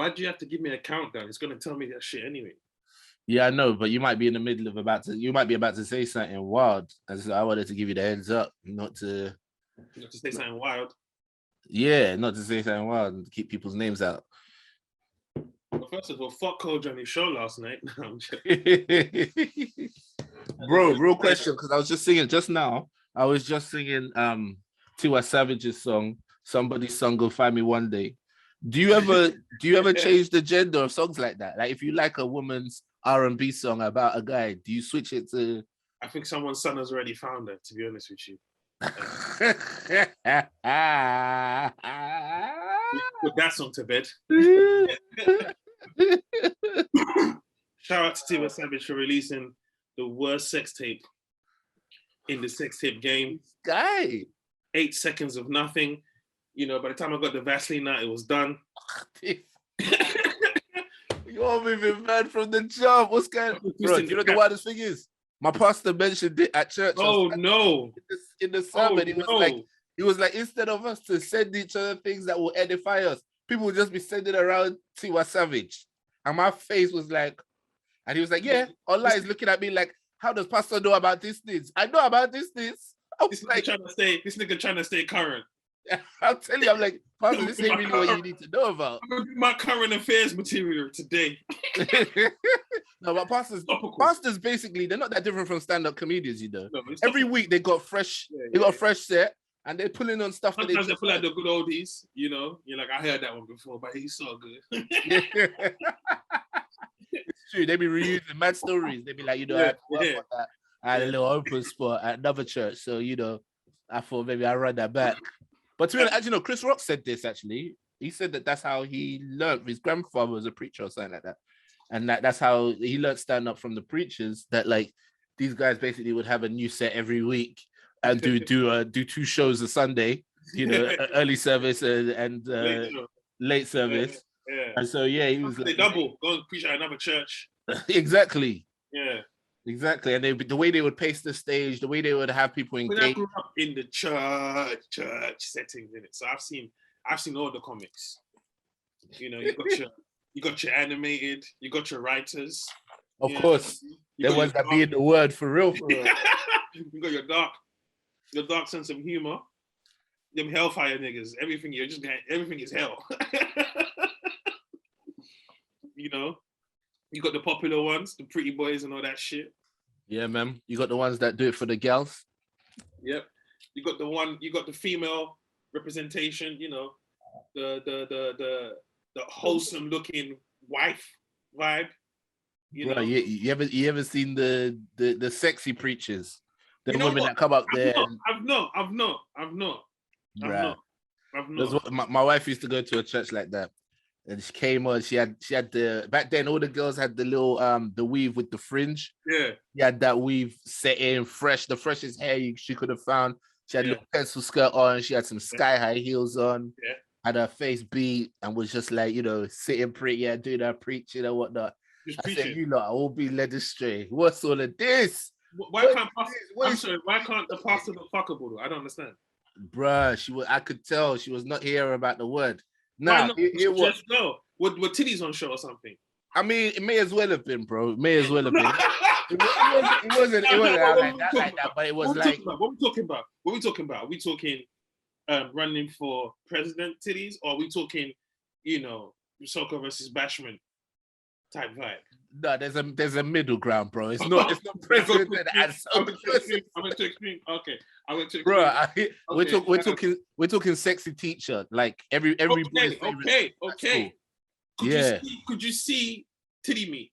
Why do you have to give me a countdown? It's gonna tell me that shit anyway. Yeah, I know, but you might be in the middle of you might be about to say something wild. And so I wanted to give you the heads up, not to say something wild. Yeah, not to say something wild and keep people's names out. Well, first of all, fuck Cole Johnny's show last night. Bro, real question, because I was just singing just now. I was just singing Tiwa Savage's song, Somebody's Song Go Find Me One Day. Do you ever change the gender of songs like that? Like if you like a woman's R&B song about a guy, do you switch it to? I think someone's son has already found her, to be honest with you. Put that song to bed. Shout out to Tiwa Savage for releasing the worst sex tape in the sex tape game. Guy. 8 seconds of nothing. You know, by the time I got the Vaseline out, it was done. You're moving mad from the jump. What's going on? Bro, you know the wildest thing is? My pastor mentioned it at church. Oh no! In the sermon, he was like, instead of us to send each other things that will edify us, people will just be sending around Tiwa Savage. And my face was like, and he was like, yeah, Allah is looking at me like, how does pastor know about these things? I know about these things. This nigga trying to stay current. I'll tell you, I'm like, pastor, this ain't really what you need to know about. I'm gonna do my current affairs material today. No, but pastors basically, they're not that different from stand-up comedians, you know. No, every week they got fresh, got a fresh set, and they're pulling on stuff. Sometimes they pull out the good oldies, you know. You're like, I heard that one before, but he's so good. It's true. They be reusing mad stories. They be like, you know, I had a little open spot at another church, so you know, I thought maybe I run that back. But to be honest, you know, Chris Rock said this actually. He said that that's how he learned. His grandfather was a preacher or something like that. And that's how he learned stand up from the preachers, that like these guys basically would have a new set every week and do 2 shows a Sunday, you know, early service and late service. Yeah. And so, yeah, he was like... They double, go and preach at another church. Exactly. Yeah. Exactly. And the way they would pace the stage, the way they would have people engage. I grew up in the church settings in it. So I've seen all the comics. You know, you got your animated, you got your writers. Of course. There was that being the word for real. You got your dark sense of humor. Them hellfire niggas. Everything is hell. You know? You got the popular ones, the pretty boys and all that shit. Yeah, man. You got the ones that do it for the gals. Yep. You got the female representation, you know, the wholesome looking wife vibe. You know? You ever seen the sexy preachers? The women that come up there. I've not. My wife used to go to a church like that. And she came on, she had back then all the girls had the little the weave with the fringe. Yeah. She had that weave set in fresh, the freshest hair she could have found. She had a little pencil skirt on, she had some sky high heels on, had her face beat, and was just like, you know, sitting pretty, doing her preaching and whatnot. I said, you lot, I will be led astray. What's all of this? Why can't the pastor look fuckable though? I don't understand. Bruh, I could tell she was not hearing about the word. Nah, it was. No. Were titties on show or something? I mean, it may as well have been, bro. It may as well have been. It wasn't like that, but it was like. What are we talking about? Are we talking running for president titties, or are we talking, you know, Soccer versus Bashman type vibe? No, there's a middle ground, bro. It's not president and Soccer. I went to extreme. Okay, I went to extreme. Bro, we're talking sexy teacher, like every okay. Yeah. Could you see titty meat?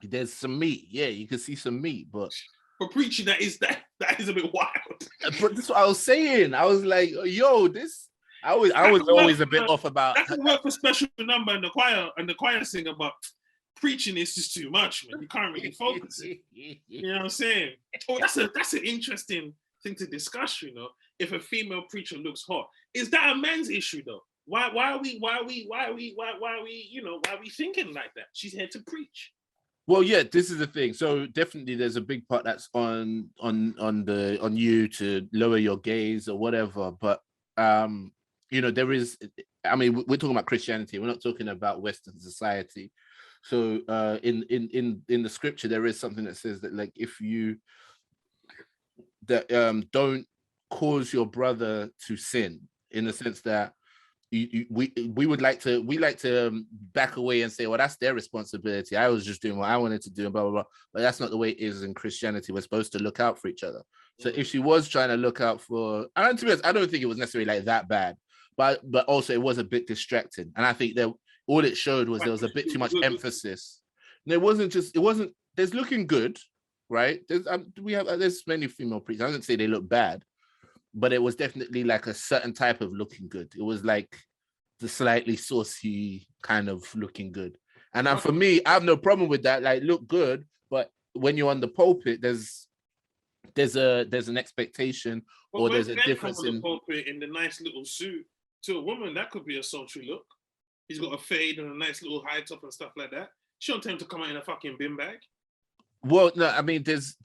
There's some meat. Yeah, you can see some meat, but for preaching, that is a bit wild. But that's what I was saying. I was like, yo, this. I was always a bit off about. That can work for special number and the choir singer, but preaching is just too much, man. You can't really focus it. You know what I'm saying? Oh, that's an interesting thing to discuss. You know, if a female preacher looks hot, is that a men's issue though? Why are we thinking like that? She's here to preach. Well, yeah, this is the thing. So definitely, there's a big part that's on you to lower your gaze or whatever. But you know, there is I mean, we're talking about Christianity. We're not talking about Western society. So in the scripture, there is something that says that, like, if you don't cause your brother to sin, in the sense that we like to back away and say, well, that's their responsibility. I was just doing what I wanted to do, and blah blah blah. But that's not the way it is in Christianity. We're supposed to look out for each other. So if she was trying to look out for, and to be honest, I don't think it was necessarily like that bad, but also it was a bit distracting. And I think that all it showed was there was a bit too much emphasis. And it wasn't. There's looking good, right? There's many female preachers. I wouldn't say they look bad, but it was definitely like a certain type of looking good. It was like the slightly saucy kind of looking good. And for me, I have no problem with that. Like, look good, but when you're on the pulpit, there's an expectation, or there's a difference in the pulpit in the nice little suit. To a woman, that could be a sultry look. He's got a fade and a nice little high top and stuff like that. She don't tell him to come out in a fucking bin bag. Well, no, I mean, there's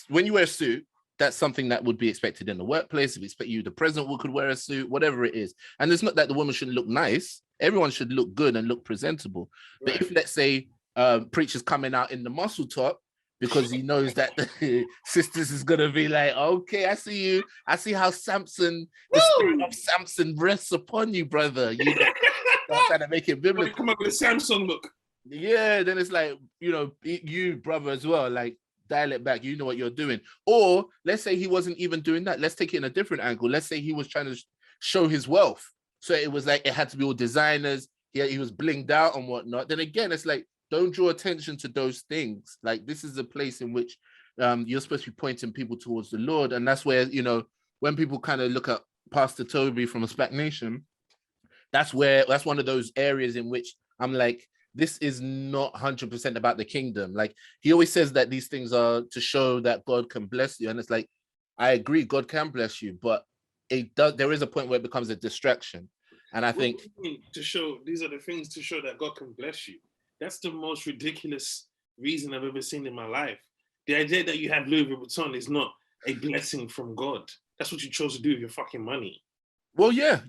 when you wear a suit, that's something that would be expected in the workplace. We expect the president could wear a suit, whatever it is. And it's not that the woman shouldn't look nice. Everyone should look good and look presentable. Right. But if, let's say, preacher's coming out in the muscle top because he knows that the sisters is gonna be like, okay, I see you. I see how Samson, the spirit of Samson rests upon you, brother. You know, trying to make it biblical. Come up with a Samsung look. Yeah, then it's like, you brother as well, like, dial it back. You know what you're doing. Or let's say he wasn't even doing that. Let's take it in a different angle. Let's say he was trying to show his wealth. So it was like, it had to be all designers. He was blinged out and whatnot. Then again, it's like, don't draw attention to those things. Like, this is a place in which you're supposed to be pointing people towards the Lord. And that's where, when people kind of look at Pastor Toby from a SPAC Nation, that's one of those areas in which I'm like, this is not 100% about the kingdom. Like, he always says that these things are to show that God can bless you. And it's like, I agree, God can bless you, but there is a point where it becomes a distraction. And I think these are the things to show that God can bless you. That's the most ridiculous reason I've ever seen in my life. The idea that you have Louis Vuitton is not a blessing from God. That's what you chose to do with your fucking money. Well, yeah,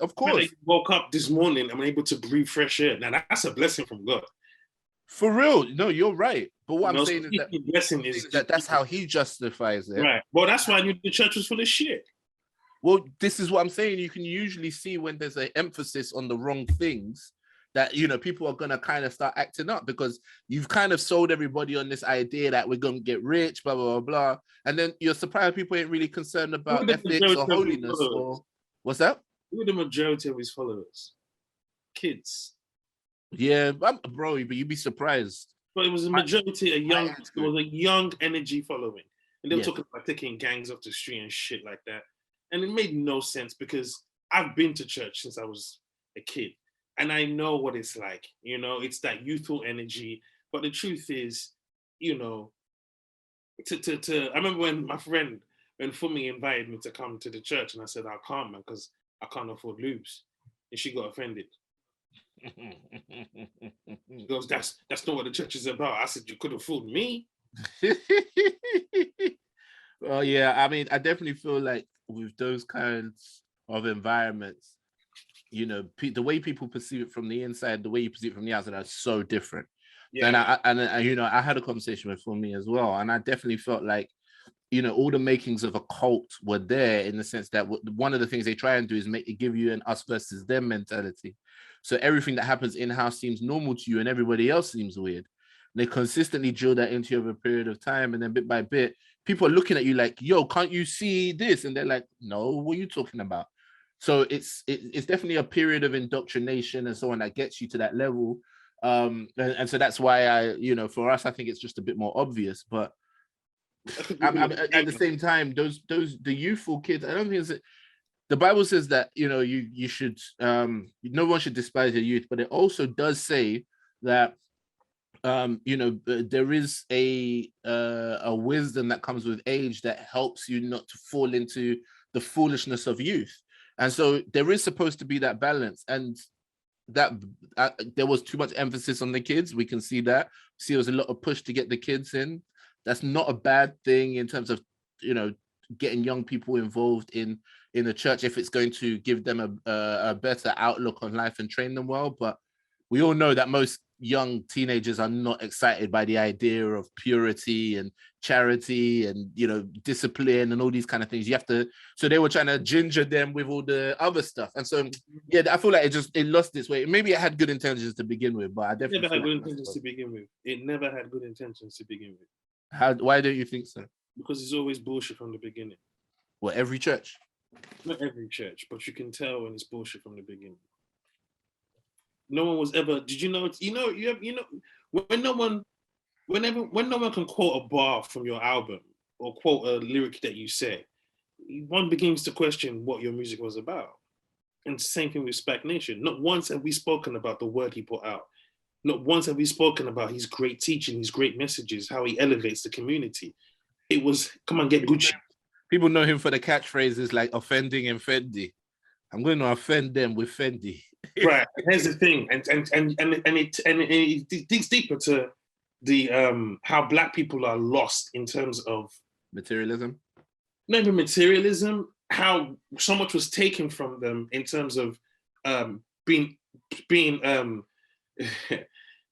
of course. I woke up this morning, I'm able to breathe fresh air. Now, that's a blessing from God. For real. No, you're right. But what I'm saying is that blessing is that's how he justifies it. Right. Well, that's why I knew the church was full of shit. Well, this is what I'm saying. You can usually see when there's an emphasis on the wrong things, that, people are going to kind of start acting up, because you've kind of sold everybody on this idea that we're going to get rich, blah, blah, blah, blah. And then you're surprised people ain't really concerned about ethics or holiness or... What's that? Who are the majority of his followers? Kids. Yeah, bro, but you'd be surprised. But it was a majority, it was a young energy following. And they were talking about taking gangs off the street and shit like that. And it made no sense, because I've been to church since I was a kid. And I know what it's like. It's that youthful energy. But the truth is, I remember when my friend, when Funmi invited me to come to the church, and I said, I can't, man, because I can't afford lubes. And she got offended. She goes, that's not what the church is about. I said, you could have fooled me. Well, yeah, I mean, I definitely feel like with those kinds of environments, the way people perceive it from the inside, the way you perceive it from the outside are so different. Yeah. And I had a conversation with Funmi as well, and I definitely felt like, all the makings of a cult were there, in the sense that one of the things they try and do is give you an us versus them mentality. So everything that happens in-house seems normal to you and everybody else seems weird. And they consistently drill that into you over a period of time. And then bit by bit, people are looking at you like, yo, can't you see this? And they're like, no, what are you talking about? So it's definitely a period of indoctrination and so on that gets you to that level. And so that's why for us, I think it's just a bit more obvious. But at the same time, the youthful kids, I don't think it's the Bible says that you should no one should despise your youth, but it also does say that there is a wisdom that comes with age that helps you not to fall into the foolishness of youth. And so there is supposed to be that balance, and that there was too much emphasis on the kids. We can see that. See, there was a lot of push to get the kids in. That's not a bad thing in terms of getting young people involved in in the church if it's going to give them a better outlook on life and train them well. But we all know that most young teenagers are not excited by the idea of purity and charity and, you know, discipline and all these kind of things. You have to, so they were trying to ginger them with all the other stuff. And so, yeah, I feel like it lost its way. Maybe it had good intentions to begin with, but I definitely never had good intentions to begin with. It never had good intentions to begin with. Why don't you think so? Because it's always bullshit from the beginning. Well, every church? Not every church, but you can tell when it's bullshit from the beginning. No one was ever. Did you know? When no one can quote a bar from your album or quote a lyric that you say, one begins to question what your music was about. And same thing with Spac Nation. Not once have we spoken about the word he put out. Not once have we spoken about his great teaching, his great messages, how he elevates the community. It was, come on, get Gucci. People know him for the catchphrases like offending and Fendi. I'm going to offend them with Fendi. Right. Here's the thing, and it digs deeper to the how Black people are lost in terms of materialism. Not even materialism. How so much was taken from them in terms of being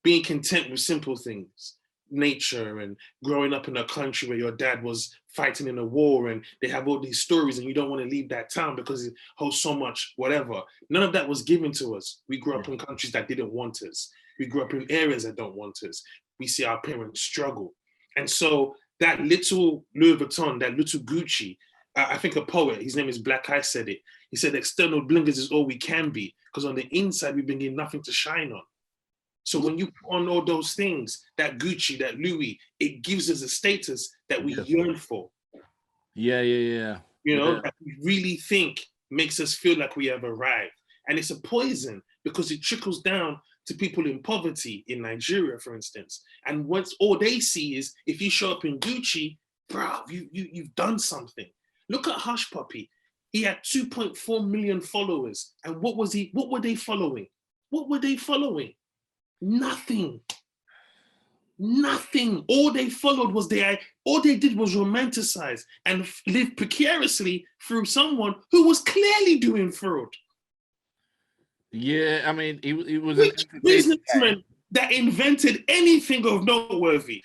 being content with simple things, nature, and growing up in a country where your dad was fighting in a war and they have all these stories and you don't want to leave that town because it holds so much whatever. None of that was given to us. We grew up in countries that didn't want us. We grew up in areas that don't want us. We see our parents struggle. And so that little Louis Vuitton, that little Gucci, I think a poet, his name is Black Eye, said it. He said external blinkers is all we can be because on the inside we've been given nothing to shine on. So when you put on all those things, that Gucci, that Louis, it gives us a status that we yearn for. Yeah. You know, that we really think makes us feel like we have arrived. And it's a poison because it trickles down to people in poverty in Nigeria, for instance. And once all they see is if you show up in Gucci, bro, you've done something. Look at Hush Puppy. He had 2.4 million followers. And what were they following? What were they following? Nothing. All they followed was all they did was romanticize and live precariously through someone who was clearly doing fraud. Yeah, I mean, it was Which businessman that invented anything of noteworthy?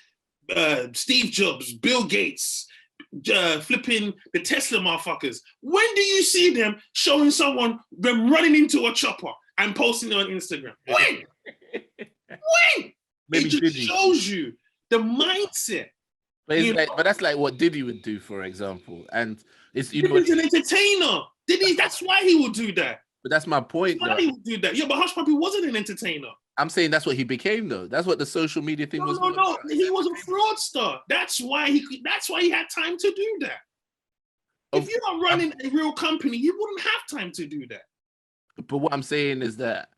Steve Jobs, Bill Gates, flipping the Tesla motherfuckers. When do you see them showing them running into a chopper and posting it on Instagram? When? When? Maybe it just shows you the mindset. But that's like what Diddy would do, for example. And it's he's an entertainer. That's why he would do that. But that's my point. That's why he would do that. Yeah, but Hush Puppy wasn't an entertainer. I'm saying that's what he became, though. That's what the social media thing was. No. He was a fraudster. That's why he had time to do that. If you're not running a real company, you wouldn't have time to do that. But what I'm saying is that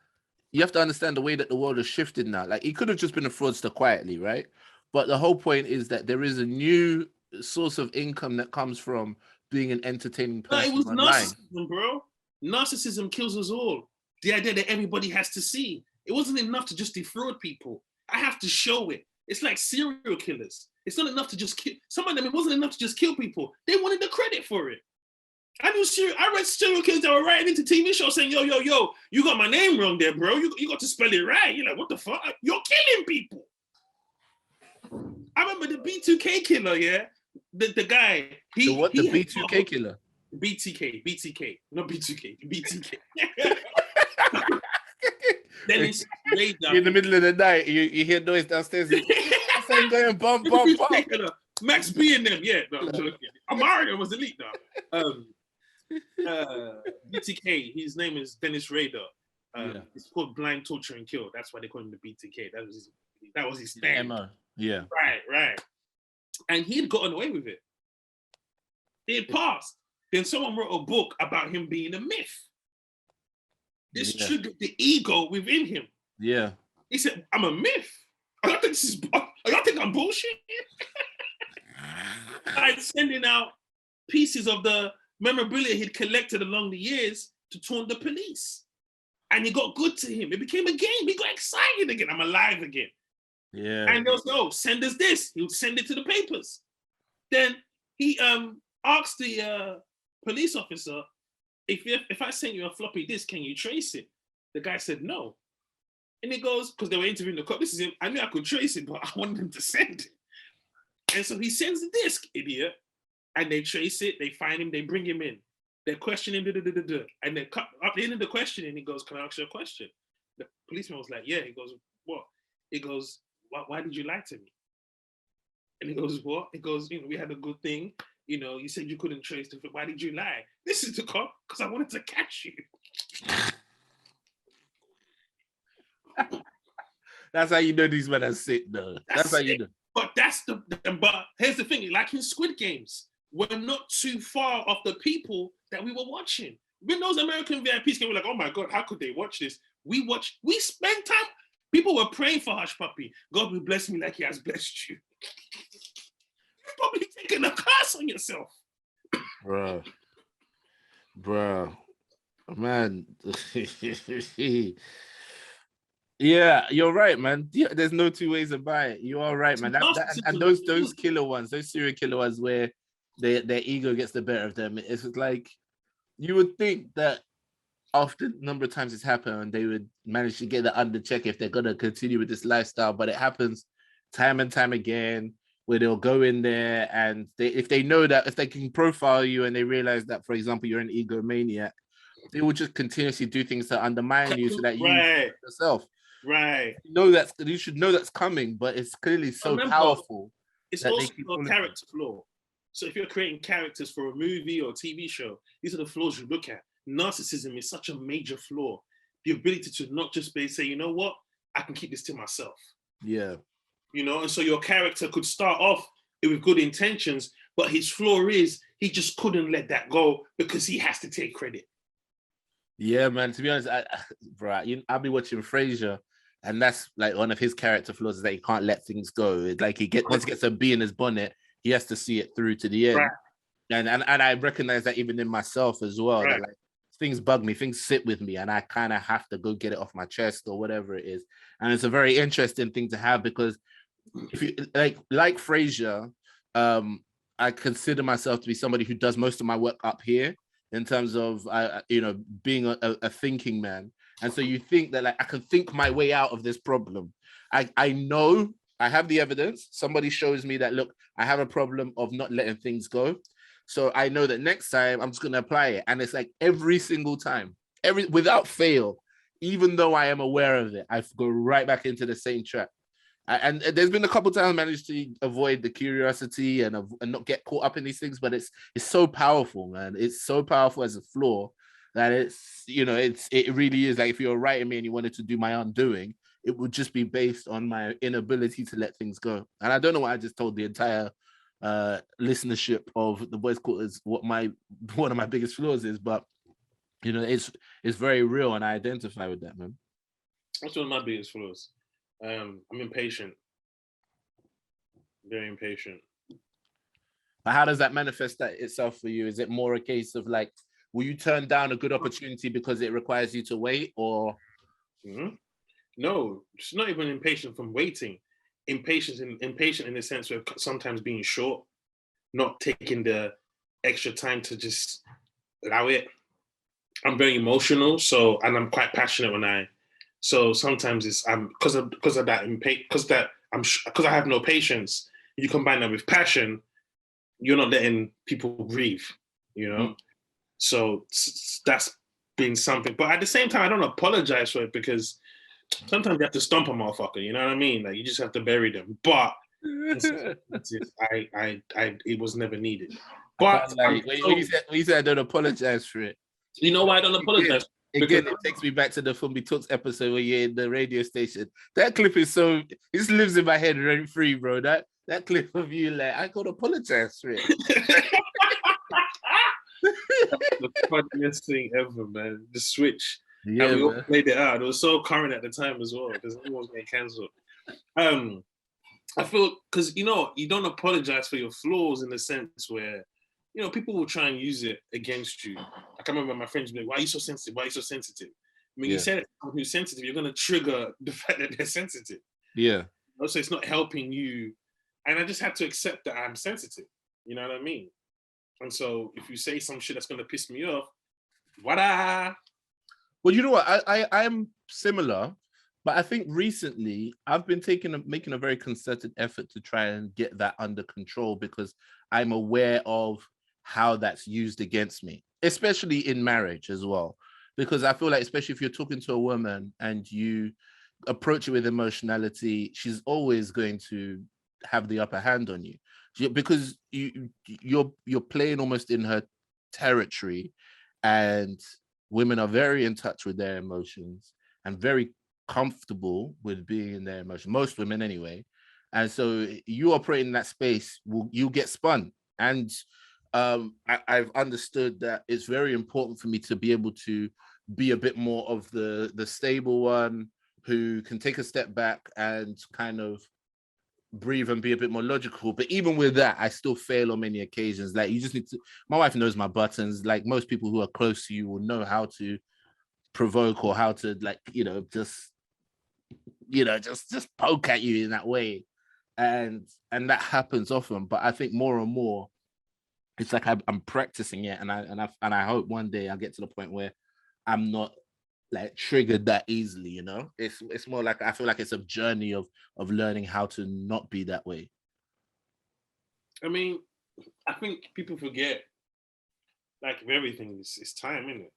you have to understand the way that the world has shifted now. Like, he could have just been a fraudster quietly, right? But the whole point is that there is a new source of income that comes from being an entertaining person. No, it was online. narcissism, bro. Narcissism kills us all. The idea that everybody has to see. It wasn't enough to just defraud people. I have to show it. It's like serial killers. It's not enough to just kill. Some of them, it wasn't enough to just kill people. They wanted the credit for it. I read serial killers that were writing into TV shows saying, yo, you got my name wrong there, bro. You got to spell it right. You're like, what the fuck? You're killing people. I remember the B2K killer, yeah? The guy. The B2K killer? BTK, not B2K, BTK. Then it's in the middle of the night, you hear noise downstairs. Going bump. Max B and them, yeah. No, I'm joking. Mario was elite now. BTK, his name is Dennis Rader. It's called Blind Torture and Kill. That's why they call him the BTK. That was his thing. Yeah. Right. And he had gotten away with it. He had passed. Then someone wrote a book about him being a myth. This triggered the ego within him. Yeah. He said, I'm a myth. Y'all think I'm bullshit? I'm sending out pieces of the memorabilia he'd collected along the years to taunt the police. And it got good to him. It became a game. He got excited again. I'm alive again. Yeah. And they'll say, oh, send us this. He would send it to the papers. Then he asked the police officer, if I sent you a floppy disk, can you trace it? The guy said no. And he goes, because they were interviewing the cop, this is him. I knew I could trace it, but I wanted him to send it. And so he sends the disc, idiot. And they trace it, they find him, they bring him in. They're questioning him, and then at the end of the questioning, he goes, can I ask you a question? The policeman was like, yeah. He goes, what? He goes, why did you lie to me? And he goes, what? He goes, we had a good thing. You said you couldn't trace the. Why did you lie? This is the cop, because I wanted to catch you. That's how you know these men are sick, though. That's how you know. But but here's the thing, like in Squid Games, we're not too far off the people that we were watching. When those American VIPs came, we're like, oh my God, how could they watch this? We spent time. People were praying for Hush Puppy. God will bless me like he has blessed you. You're probably taking a class on yourself. Bro. Man. Yeah, you're right, man. There's no two ways about it. You are right, man. And those killer ones, those serial killer ones where their ego gets the better of them. It's like you would think that after the number of times it's happened, they would manage to get that under check if they're gonna continue with this lifestyle. But it happens time and time again where they'll go in there and if they know that if they can profile you and they realize that, for example, you're an egomaniac, they will just continuously do things to undermine you so that you yourself. Right. You should know that's coming, but it's clearly so powerful. It's also a character flaw. So if you're creating characters for a movie or a TV show, these are the flaws you look at. Narcissism is such a major flaw. The ability to not just say, you know what, I can keep this to myself. Yeah. And so your character could start off with good intentions, but his flaw is he just couldn't let that go because he has to take credit. Yeah, man. To be honest, I'll be watching Frasier, and that's like one of his character flaws is that he can't let things go. It's like once he gets a bee in his bonnet, he has to see it through to the end. Right. And I recognize that even in myself as well. Right. That like things bug me, things sit with me, and I kind of have to go get it off my chest or whatever it is. And it's a very interesting thing to have because if you like Frasier, I consider myself to be somebody who does most of my work up here in terms of being a thinking man. And so you think that like I can think my way out of this problem. I know I have the evidence. Somebody shows me that, look, I have a problem of not letting things go. So I know that next time I'm just going to apply it. And it's like every single time, without fail, even though I am aware of it, I go right back into the same trap. And there's been a couple times I managed to avoid the curiosity and not get caught up in these things, but it's so powerful, man. It's so powerful as a flaw that it really is like if you're writing me and you wanted to do my undoing, it would just be based on my inability to let things go. And I don't know what I just told the entire listenership of the Boys Quarters what one of my biggest flaws is, but it's very real and I identify with that, man. That's one of my biggest flaws. I'm impatient, very impatient. But how does that manifest itself for you? Is it more a case of like, will you turn down a good opportunity because it requires you to wait, or? Mm-hmm. No, it's not even impatient from waiting. Impatient in the sense of sometimes being short, not taking the extra time to just allow it. I'm very emotional, and I'm quite passionate so sometimes it's because of that because I have no patience. You combine that with passion, you're not letting people breathe, Mm-hmm. So that's been something. But at the same time, I don't apologize for it because sometimes you have to stomp a motherfucker. You know what I mean? Like you just have to bury them. But it was never needed. But when you said I don't apologize for it. You know why I don't apologize? Again, it takes me back to the Funmbi Talks episode where you're in the radio station. That clip is it just lives in my head rent free, bro. That clip of you, like, I gotta apologize for it. That's the funniest thing ever, man. The switch. Yeah, and we all played it out. It was so current at the time as well because it was getting cancelled. I feel because you don't apologize for your flaws in the sense where people will try and use it against you. I can remember my friends being like, why are you so sensitive? Why are you so sensitive? When you say that someone who's sensitive, you're going to trigger the fact that they're sensitive. Yeah. Also, it's not helping you. And I just had to accept that I'm sensitive. You know what I mean? And so if you say some shit that's going to piss me off, What? Well, you know what? I'm similar, but I think recently I've been making a very concerted effort to try and get that under control because I'm aware of how that's used against me, especially in marriage as well. Because I feel like, especially if you're talking to a woman and you approach it with emotionality, she's always going to have the upper hand on you because you're playing almost in her territory, and women are very in touch with their emotions and very comfortable with being in their emotions. Most women, anyway. And so you operate in that space, you get spun. And I've understood that it's very important for me to be able to be a bit more of the stable one who can take a step back and kind of breathe and be a bit more logical. But even with that, I still fail on many occasions. Like, you just need to, my wife knows my buttons. Like, most people who are close to you will know how to provoke or how to, like, just poke at you in that way. And that happens often. But I think more and more, it's like I'm practicing it, and I hope one day I'll get to the point where I'm not like triggered that easily. It's more like I feel like it's a journey of learning how to not be that way. I mean, I think people forget, like, everything is time, isn't it?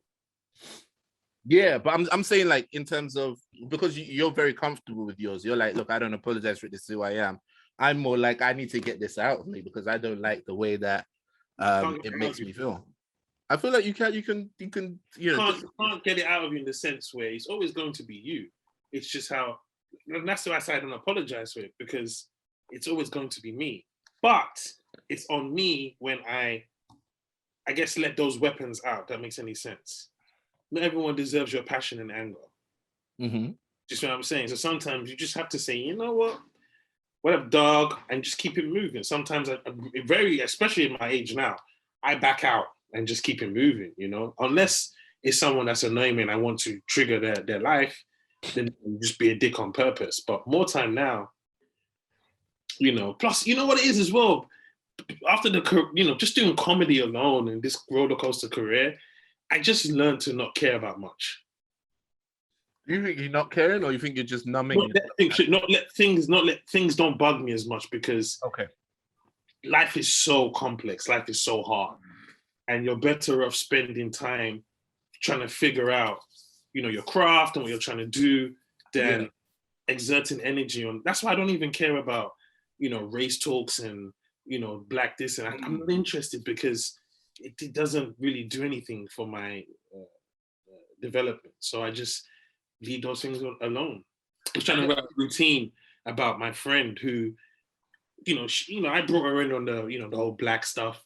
Yeah, but I'm saying, like, in terms of, because you're very comfortable with yours, you're like, look, I don't apologize for it, this is who I am. I'm more like, I need to get this out of me because I don't like the way that it makes me feel. I feel like you can't get it out of you in the sense where it's always going to be you. It's just how, and that's why I say I don't apologize for it, because it's always going to be me. But it's on me when I guess, let those weapons out. That makes any sense. Not everyone deserves your passion and anger. Mm-hmm. Just what I'm saying. So sometimes you just have to say, you know what up, dog, and just keep it moving. Sometimes, especially in my age now, I back out and just keep it moving, unless it's someone that's annoying me and I want to trigger their life, then just be a dick on purpose. But more time now, plus, you know what it is as well, after just doing comedy alone and this roller coaster career, I just learned to not care about much. Do you think you're not caring, or you think you're just numbing? Not let things don't bug me as much, because life is so complex, life is so hard, and you're better off spending time trying to figure out, your craft and what you're trying to do than exerting energy on. That's why I don't even care about, race talks and, black this, and I'm not interested, because it doesn't really do anything for my development. So I just leave those things alone. I was trying to write a routine about my friend who, I brought her in on the, the whole black stuff,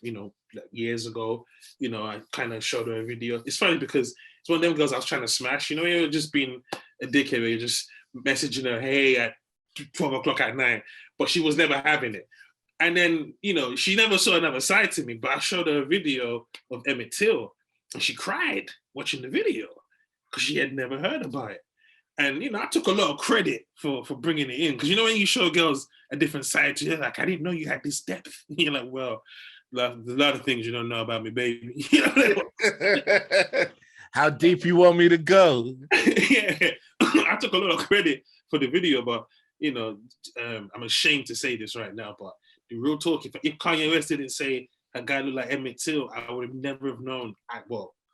years ago. I kind of showed her a video. It's funny because it's one of them girls I was trying to smash. You're just being a dickhead. You're just messaging her, hey, at 12 o'clock at night, but she was never having it. And then, she never saw another side to me, but I showed her a video of Emmett Till, and she cried watching the video because she had never heard about it. And, I took a lot of credit for bringing it in, because, when you show girls a different side to you, like, I didn't know you had this depth. You're like, well, there's a lot of things you don't know about me, baby. How deep you want me to go? Yeah, I took a lot of credit for the video, but, I'm ashamed to say this right now, but the real talk, if Kanye West didn't say a guy looked like Emmett Till, I would have never have known.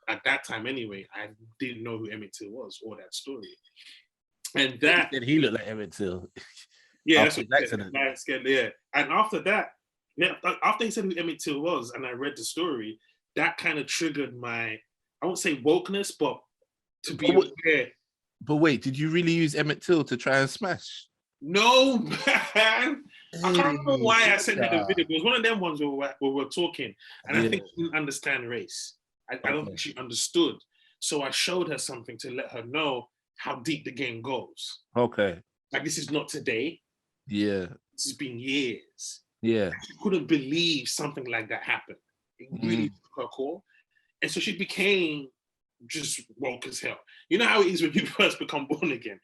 At that time anyway, I didn't know who Emmett Till was or that story. And that he looked like Emmett Till. Yeah, that's what scared. Yeah, and after that, after he said who Emmett Till was, and I read the story, that kind of triggered my, I won't say wokeness, but to be aware. But wait, did you really use Emmett Till to try and smash? No, man. I can't remember why I sent her the video. It was one of them ones where we're talking, and I think she didn't understand race. I don't think she understood. So I showed her something to let her know how deep the game goes. Okay. Like, this is not today. Yeah. This has been years. Yeah. She couldn't believe something like that happened. It really took her core. And so she became just woke as hell. You know how it is when you first become born again?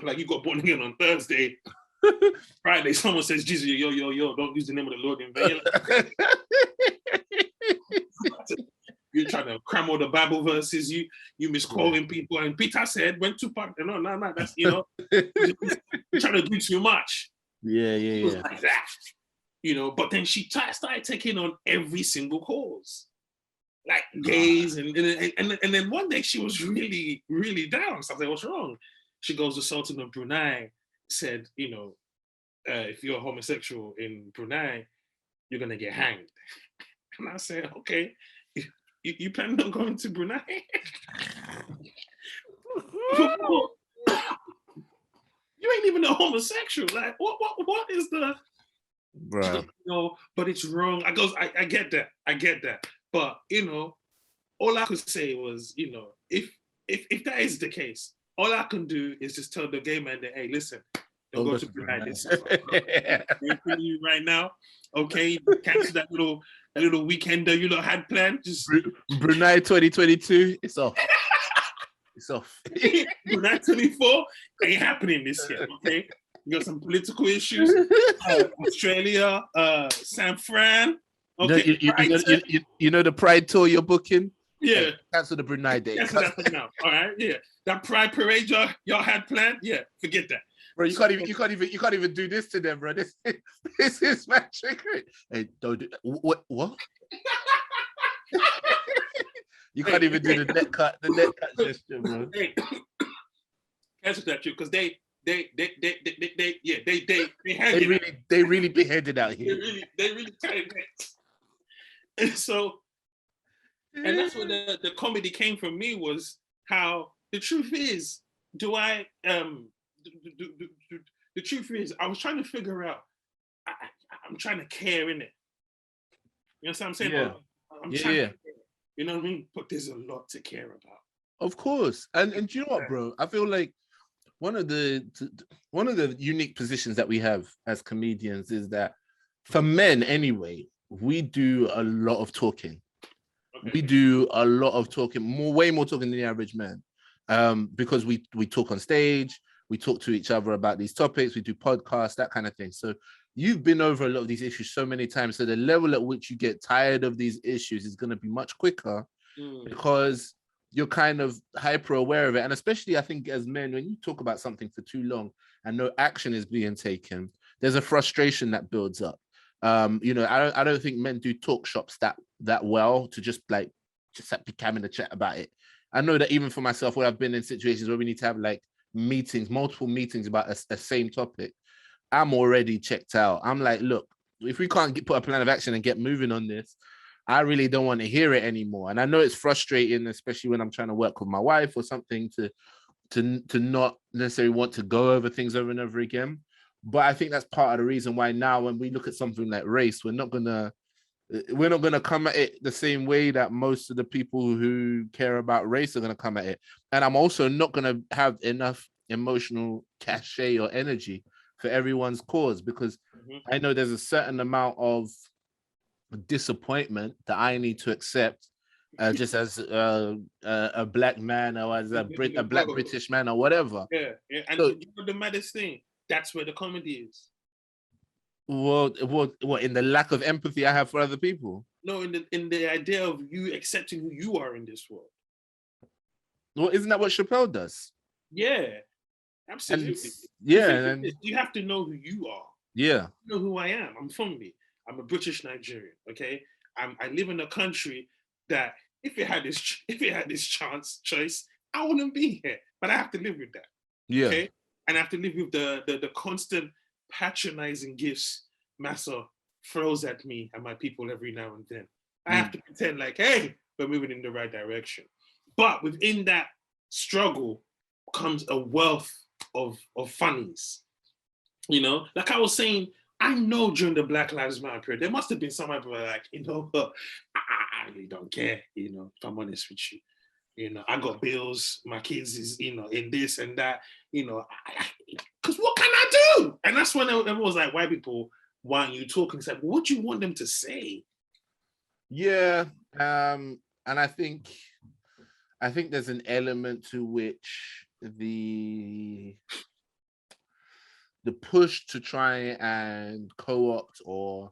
Like, you got born again on Thursday. Friday, someone says, Jesus, yo, don't use the name of the Lord in vain. you're trying to cram all the Bible verses. You misquoting people. And Peter said, "When Tupac, no, that's you're trying to do too much." Yeah. It was like that, But then she started taking on every single cause, like gays, and then one day she was really, really down. So I was like, "What's wrong?" She goes, "The Sultan of Brunei said, if you're homosexual in Brunei, you're gonna get hanged." And I said, "Okay, you plan on going to Brunei?" You ain't even a homosexual. Like, what is the, bro? But it's wrong. I get that. But all I could say was, if that is the case, all I can do is just tell the gay man that, hey, listen, don't go to Brunei this you right now. Okay, cancel that little weekender you lot had planned. Just Brunei 2022, it's off. It's off. Brunei 24 ain't happening this year. Okay, you got some political issues. Australia, San Fran. Okay, you know the Pride tour you're booking. Yeah, hey, cancel the Brunei day. Cancel that for now. All right, yeah, that Pride parade y'all had planned. Yeah, forget that. Bro, you can't even do this to them, bro. This is my trickery. Hey, don't do what? You can't even do the net cut gesture, bro. Cancel that too, because they really beheaded out here. They really tight necks. And so, and that's where the comedy came from me, was how the truth is, the truth is, I was trying to figure out, I'm trying to care in it. You know what I'm saying? Yeah. I'm trying to care, you know what I mean? But there's a lot to care about. Of course. And do you know what, bro? I feel like one of the unique positions that we have as comedians is that, for men anyway, we do a lot of talking. Okay. We do a lot of talking, way more talking than the average man, because we talk on stage, we talk to each other about these topics, we do podcasts, that kind of thing. So you've been over a lot of these issues so many times, so the level at which you get tired of these issues is going to be much quicker, because you're kind of hyper aware of it. And especially, I think, as men, when you talk about something for too long and no action is being taken, there's a frustration that builds up. I don't think men do talk shops that well to just be having a chat about it. I know that even for myself, where I've been in situations where we need to have like multiple meetings about a same topic, I'm already checked out. I'm like, look, if we can't put a plan of action and get moving on this, I really don't want to hear it anymore. And I know it's frustrating, especially when I'm trying to work with my wife or something, to not necessarily want to go over things over and over again. But I think that's part of the reason why now, when we look at something like race, we're not gonna come at it the same way that most of the people who care about race are gonna come at it. And I'm also not gonna have enough emotional cachet or energy for everyone's cause, because I know there's a certain amount of disappointment that I need to accept, just as a black man, or as a black British man, or whatever. Yeah. And so, the maddest thing, that's where the comedy is. What in the lack of empathy I have for other people? No, in the idea of you accepting who you are in this world. Well, isn't that what Chappelle does? Yeah, absolutely. And you have to know who you are. Yeah, you know who I am. I'm Funmbi. I'm a British Nigerian. Okay, I live in a country that, if it had this choice, I wouldn't be here. But I have to live with that. Yeah. Okay, and I have to live with the constant patronizing gifts Massa throws at me and my people every now and then. I have to pretend like, hey, we're moving in the right direction. But within that struggle comes a wealth of funnies. Like I was saying, I know during the Black Lives Matter period, there must have been some people like, I really don't care, if I'm honest with you. I got bills, my kids is, in this and that, because what can I do? And that's when everyone was like, white people, why aren't you talking? It's like, what do you want them to say? Yeah. And I think there's an element to which the push to try and co-opt or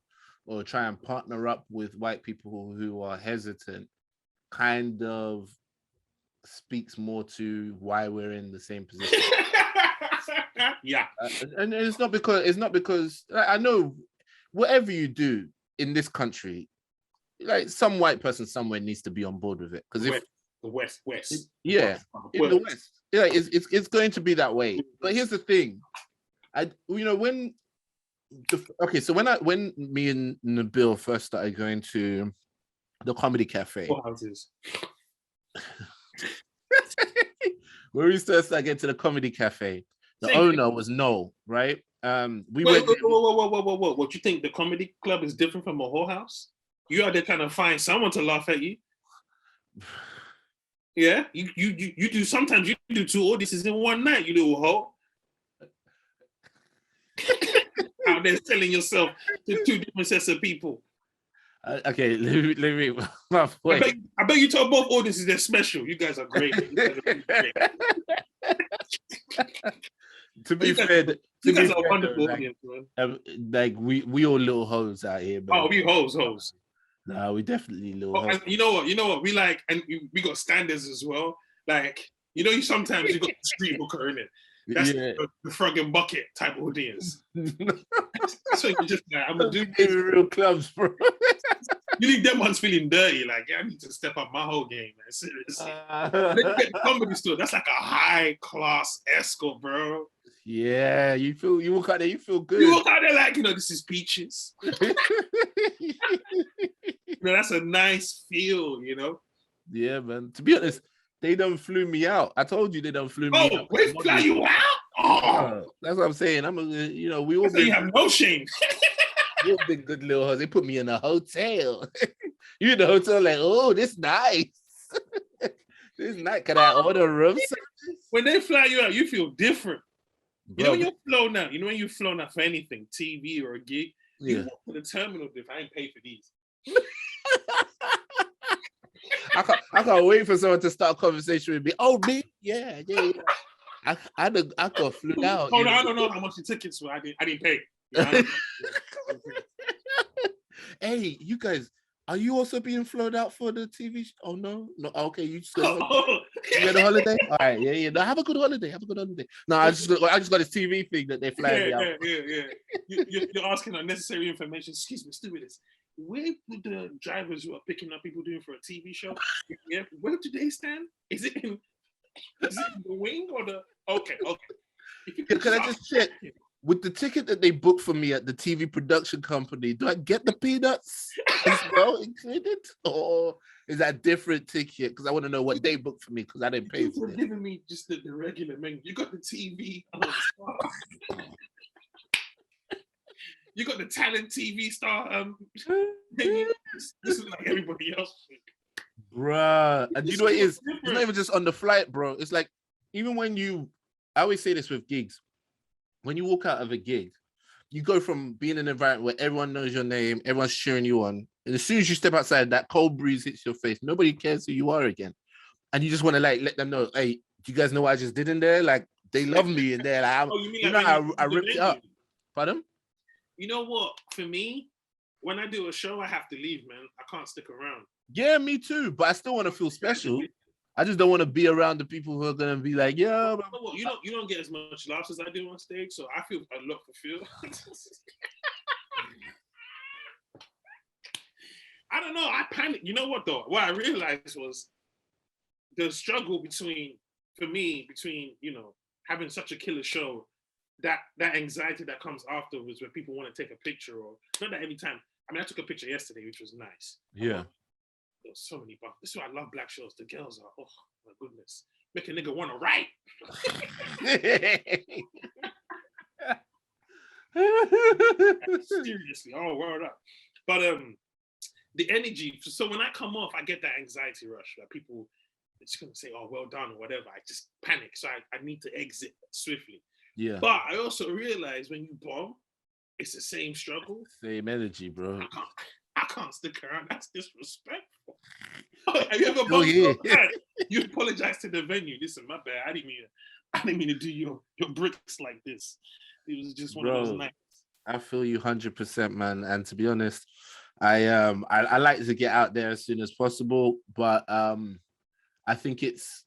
try and partner up with white people who are hesitant kind of speaks more to why we're in the same position. Yeah. And it's not because I know whatever you do in this country, like some white person somewhere needs to be on board with it. Because if the West. Yeah, in the West, yeah, it's going to be that way. But here's the thing, when me and Nabil first started going to the comedy cafe, where we first started getting to the comedy cafe, the owner was Noel, right? We went. Whoa! What you think? The comedy club is different from a whorehouse? You are there trying to find someone to laugh at you. Yeah, you do. Sometimes you do 2 audiences in one night. You little hoe. Out there selling yourself to 2 different sets of people. Okay, let me my point. I bet you told both audiences they're special. You guys are great. To be fair, you guys are wonderful audience, man. Like we all little hoes out here, man. Oh, we hoes. Nah, we definitely little hoes. You know what? We like, and we got standards as well. Like, you sometimes you got the street hooker in it. That's the frog and bucket type audience. So you just like, I'm gonna do real clubs, bro. You leave them ones feeling dirty, like, yeah, I need to step up my whole game, man. Seriously. Then you get the comedy store, that's like a high class escort, bro. Yeah, you walk out there, you feel good. You walk out there like, this is peaches. That's a nice feel, Yeah, man. To be honest, they done flew me out. I told you they done flew me out. Oh, they fly you out? Oh, that's what I'm saying. We all you have no shame. We all been good little hoes. They put me in a hotel. You in the hotel like, oh, this nice. This nice. Can I order room service? When they fly you out, you feel different. Bro, when you're flown out for anything, TV or a gig, you walk to the terminal if I ain't paid for these. I can't wait for someone to start a conversation with me. Oh, me? Yeah. I got flew out. Oh, no, I don't know how much the tickets were. I didn't pay. Hey, you guys, are you also being flown out for the TV show? Oh, no. Okay, you just got a holiday? All right, yeah. No, have a good holiday. No, I just got this TV thing that they fly me out. Yeah. You're asking unnecessary information. Excuse me, stupidest. Where would the drivers who are picking up people doing for a TV show? Yeah, where do they stand? Is it in the wing or the? Okay. Can I just check? With the ticket that they booked for me at the TV production company, do I get the peanuts as well included? Or is that a different ticket? Because I want to know what they booked for me because I didn't pay for it. You're giving me just the regular menu. You got the TV. You got the talent TV star. This is like everybody else. Bruh. And you know what it is? It's not even just on the flight, bro. It's like, even when I always say this with gigs. When you walk out of a gig, you go from being in an environment where everyone knows your name, everyone's cheering you on. And as soon as you step outside, that cold breeze hits your face. Nobody cares who you are again. And you just want to let them know, hey, do you guys know what I just did in there? Like, they love me in there. Like, I ripped it up. Pardon? You know what? For me, when I do a show, I have to leave, man. I can't stick around. Yeah, me too. But I still want to feel special. I just don't want to be around the people who are gonna be like, yeah. You don't get as much laughs as I do on stage, so I feel a lot fulfilled. I don't know. I panicked. You know what though? What I realized was the struggle between having such a killer show, that anxiety that comes afterwards when people want to take a picture, or not that every time. I mean, I took a picture yesterday, which was nice. Yeah. There's so many buff. This is why I love black shows. The girls are, oh my goodness, make a nigga want to write. Seriously, oh, word up. But the energy. So when I come off, I get that anxiety rush. Like people, it's gonna say, oh, well done or whatever. I just panic, so I need to exit swiftly. Yeah. But I also realize when you bomb, it's the same struggle. Same energy, bro. I can't stick around. That's disrespectful. Have you ever bombed? You apologize to the venue. Listen, my bad. I didn't mean to do your bricks like this. It was just one of those nights. I feel you 100%, man. And to be honest, I like to get out there as soon as possible, but I think it's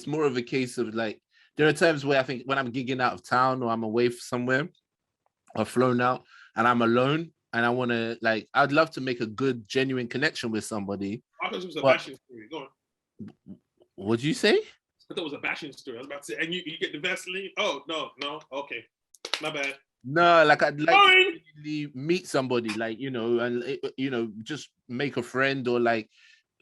more of a case of like there are times where I think when I'm gigging out of town or I'm away somewhere or flown out and I'm alone and I want to like I'd love to make a good genuine connection with somebody. I thought it was a but bashing story. Go on. What'd you say? I thought it was a bashing story. I was about to say, and you get the Vaseline? Oh no, okay, my bad. No, like I'd like to really meet somebody, like and just make a friend, or like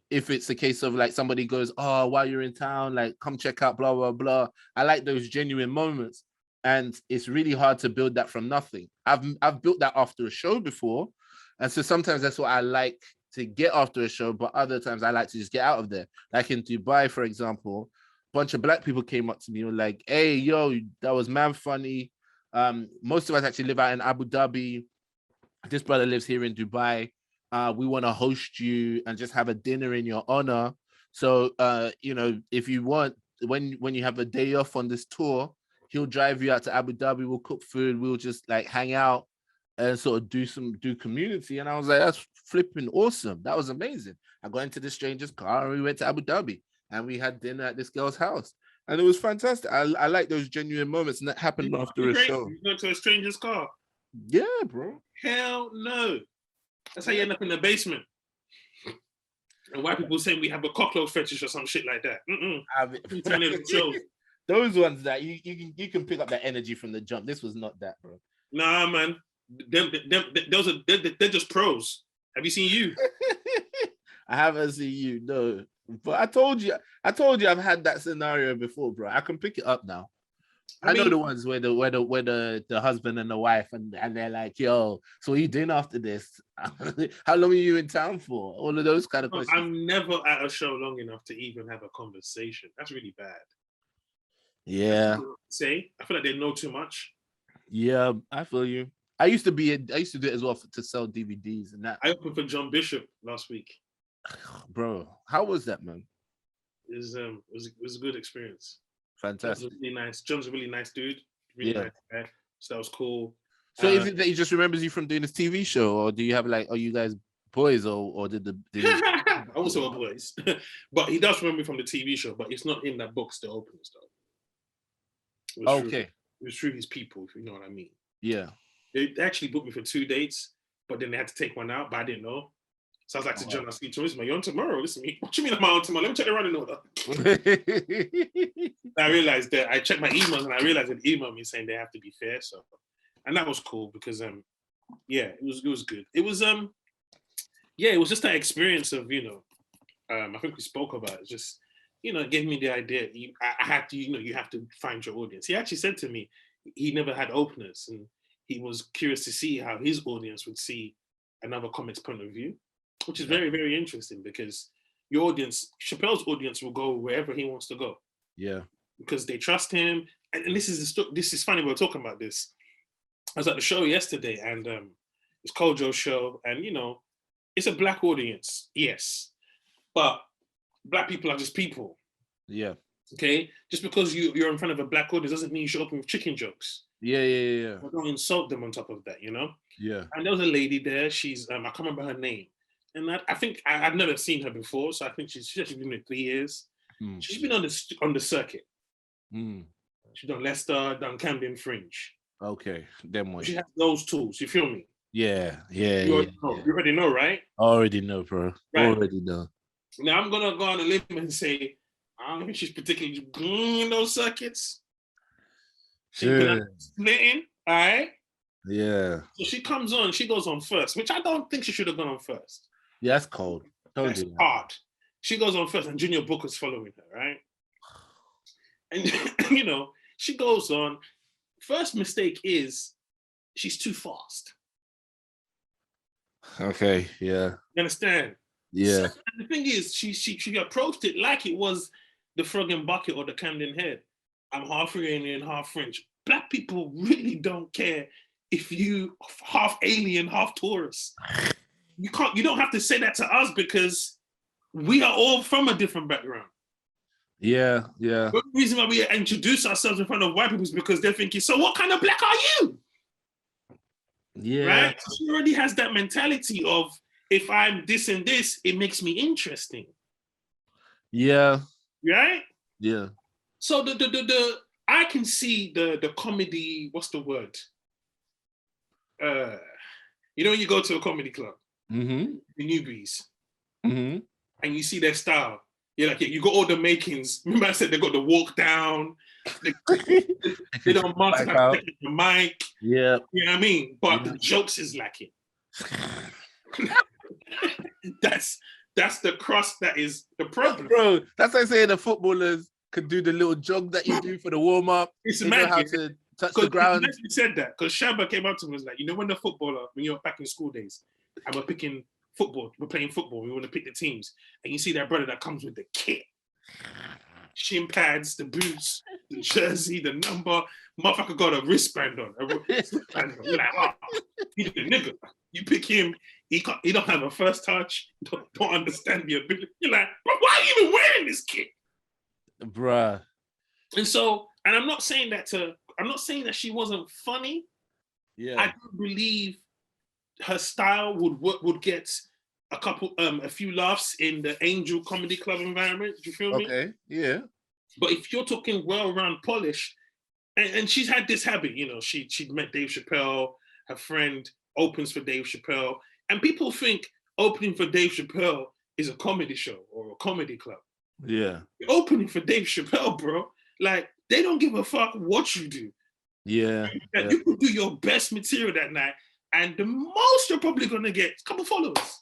if it's a case of like somebody goes, oh, while you're in town, like come check out, blah blah blah. I like those genuine moments, and it's really hard to build that from nothing. I've built that after a show before, and so sometimes that's what I like to get after a show, but other times I like to just get out of there. Like in Dubai, for example, a bunch of black people came up to me and were like, hey, yo, that was man funny. Most of us actually live out in Abu Dhabi. This brother lives here in Dubai. We want to host you and just have a dinner in your honor. So, if you want, when you have a day off on this tour, he'll drive you out to Abu Dhabi. We'll cook food. We'll just like hang out and sort of do community. And I was like, that's flipping awesome. That was amazing. I got into this stranger's car and we went to Abu Dhabi and we had dinner at this girl's house. And it was fantastic. I like those genuine moments, and that happened after a show. You went to a stranger's car? Yeah, bro. Hell no. That's how you end up in the basement. And white people saying we have a cockroach fetish or some shit like that. Those ones that you can pick up that energy from the jump. This was not that, bro. Nah, man. They're just pros. Have you seen You? I haven't seen You, no. But I told you I've had that scenario before, bro. I can pick it up now. I know the ones where the husband and the wife and they're like, yo, so what are you doing after this? How long are you in town for? All of those kind of questions. I'm never at a show long enough to even have a conversation. That's really bad. Yeah. I feel like they know too much. Yeah, I feel you. I used to do it as well to sell DVDs and that. I opened for John Bishop last week. Bro, how was that, man? It was a good experience. Fantastic. Really nice. John's a really nice dude. Really nice guy. So that was cool. So is it that he just remembers you from doing this TV show, or do you have like, are you guys boys, or did I also are boys, but he does remember me from the TV show. But it's not him that books the opening stuff. It was through his people, if you know what I mean. Yeah. They actually booked me for 2 dates, but then they had to take one out, but I didn't know. So I was like to John, I speak to him, you're on tomorrow. Listen, what you mean I'm on tomorrow? Let me check the running order. I realized that I checked my emails and I realized that emailed me saying they have to be fair. So, and that was cool because it was good. It was it was just that experience of, I think we spoke about it. Just, it gave me the idea. I had to, you have to find your audience. He actually said to me, he never had openers and he was curious to see how his audience would see another comic's point of view, which is very, very interesting because your audience, Chappelle's audience, will go wherever he wants to go. Yeah. Because they trust him. And this is funny, we're talking about this. I was at the show yesterday and it's Kojo's show and, it's a black audience, yes. But black people are just people. Yeah. Okay? Just because you're in front of a black audience doesn't mean you should open with chicken jokes. Yeah. Or don't insult them on top of that, Yeah. And there was a lady there. She's I can't remember her name, and I think I'd never seen her before. So I think she's actually been there 3 years. She's been on the circuit. She's done Leicester, done Camden Fringe. Okay, them ones. She has those tools. You feel me? Yeah. You already know, right? Already know, bro. Right. Already know. Now I'm gonna go on a limb and say I don't think she's particularly good in those circuits. Splitting, all right? Yeah. So she comes on, she goes on first, which I don't think she should have gone on first. Yeah, that's cold. That's hard. She goes on first and Junior Booker's following her, right? And, she goes on. First mistake is she's too fast. Okay, yeah. You understand? Yeah. So, and the thing is, she approached it like it was the Frog and Bucket or the Camden Head. I'm half Iranian, half French. Black people really don't care if you half alien, half Taurus. You don't have to say that to us because we are all from a different background. Yeah. The reason why we introduce ourselves in front of white people is because they're thinking, so what kind of black are you? Yeah. Right? So she already has that mentality of if I'm this and this, it makes me interesting. Yeah. Right? Yeah. So the I can see the comedy, what's the word? You know when you go to a comedy club, Mm-hmm. the newbies, Mm-hmm. and you see their style. You're like, yeah, you got all the makings. Remember I said they got the walk down, they don't master Back out. the mic. Yeah. You know what I mean? But Yeah. the jokes is lacking. that's the crust that is the problem. Bro, that's like saying the footballers could do the little jog that you do for the warm-up. It's They know mad, how yeah. to touch the Because he ground. actually said that, because Shabba came up to me and was like, you know, when the footballer, when you're back in school days, and we're picking football, we're playing football, we want to pick the teams, and you see that brother that comes with the kit, shin pads, the boots, the jersey, the number, motherfucker got a wristband on. You're like, oh, he's a nigga. You pick him, he don't have a first touch, don't understand the ability. You're like, why are you even wearing this kit? Bruh. And so, and I'm not saying that she wasn't funny. Yeah. I do believe her style would get a few laughs in the Angel Comedy Club environment. Do you feel me? Okay. Yeah. But if you're talking well-round polish, and she's had this habit, you know, she'd met Dave Chappelle, her friend opens for Dave Chappelle, and people think opening for Dave Chappelle is a comedy show or a comedy club. Yeah. You're opening for Dave Chappelle, bro. Like, they don't give a fuck what you do. Yeah. Like, you could do your best material that night, and the most you're probably gonna get is a couple followers.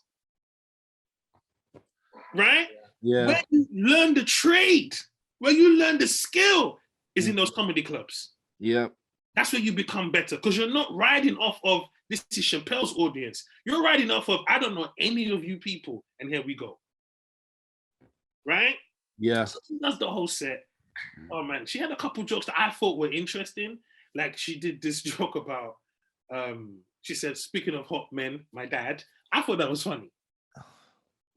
Right? Yeah. Where you learn the trade, where you learn the skill is in those comedy clubs. Yeah. That's where you become better, because you're not riding off of this is Chappelle's audience. You're riding off of, I don't know any of you people, and here we go. Right? Yeah. So that's the whole set. Oh man, she had a couple jokes that I thought were interesting. Like she did this joke about, she said, speaking of hot men, my dad. I thought that was funny.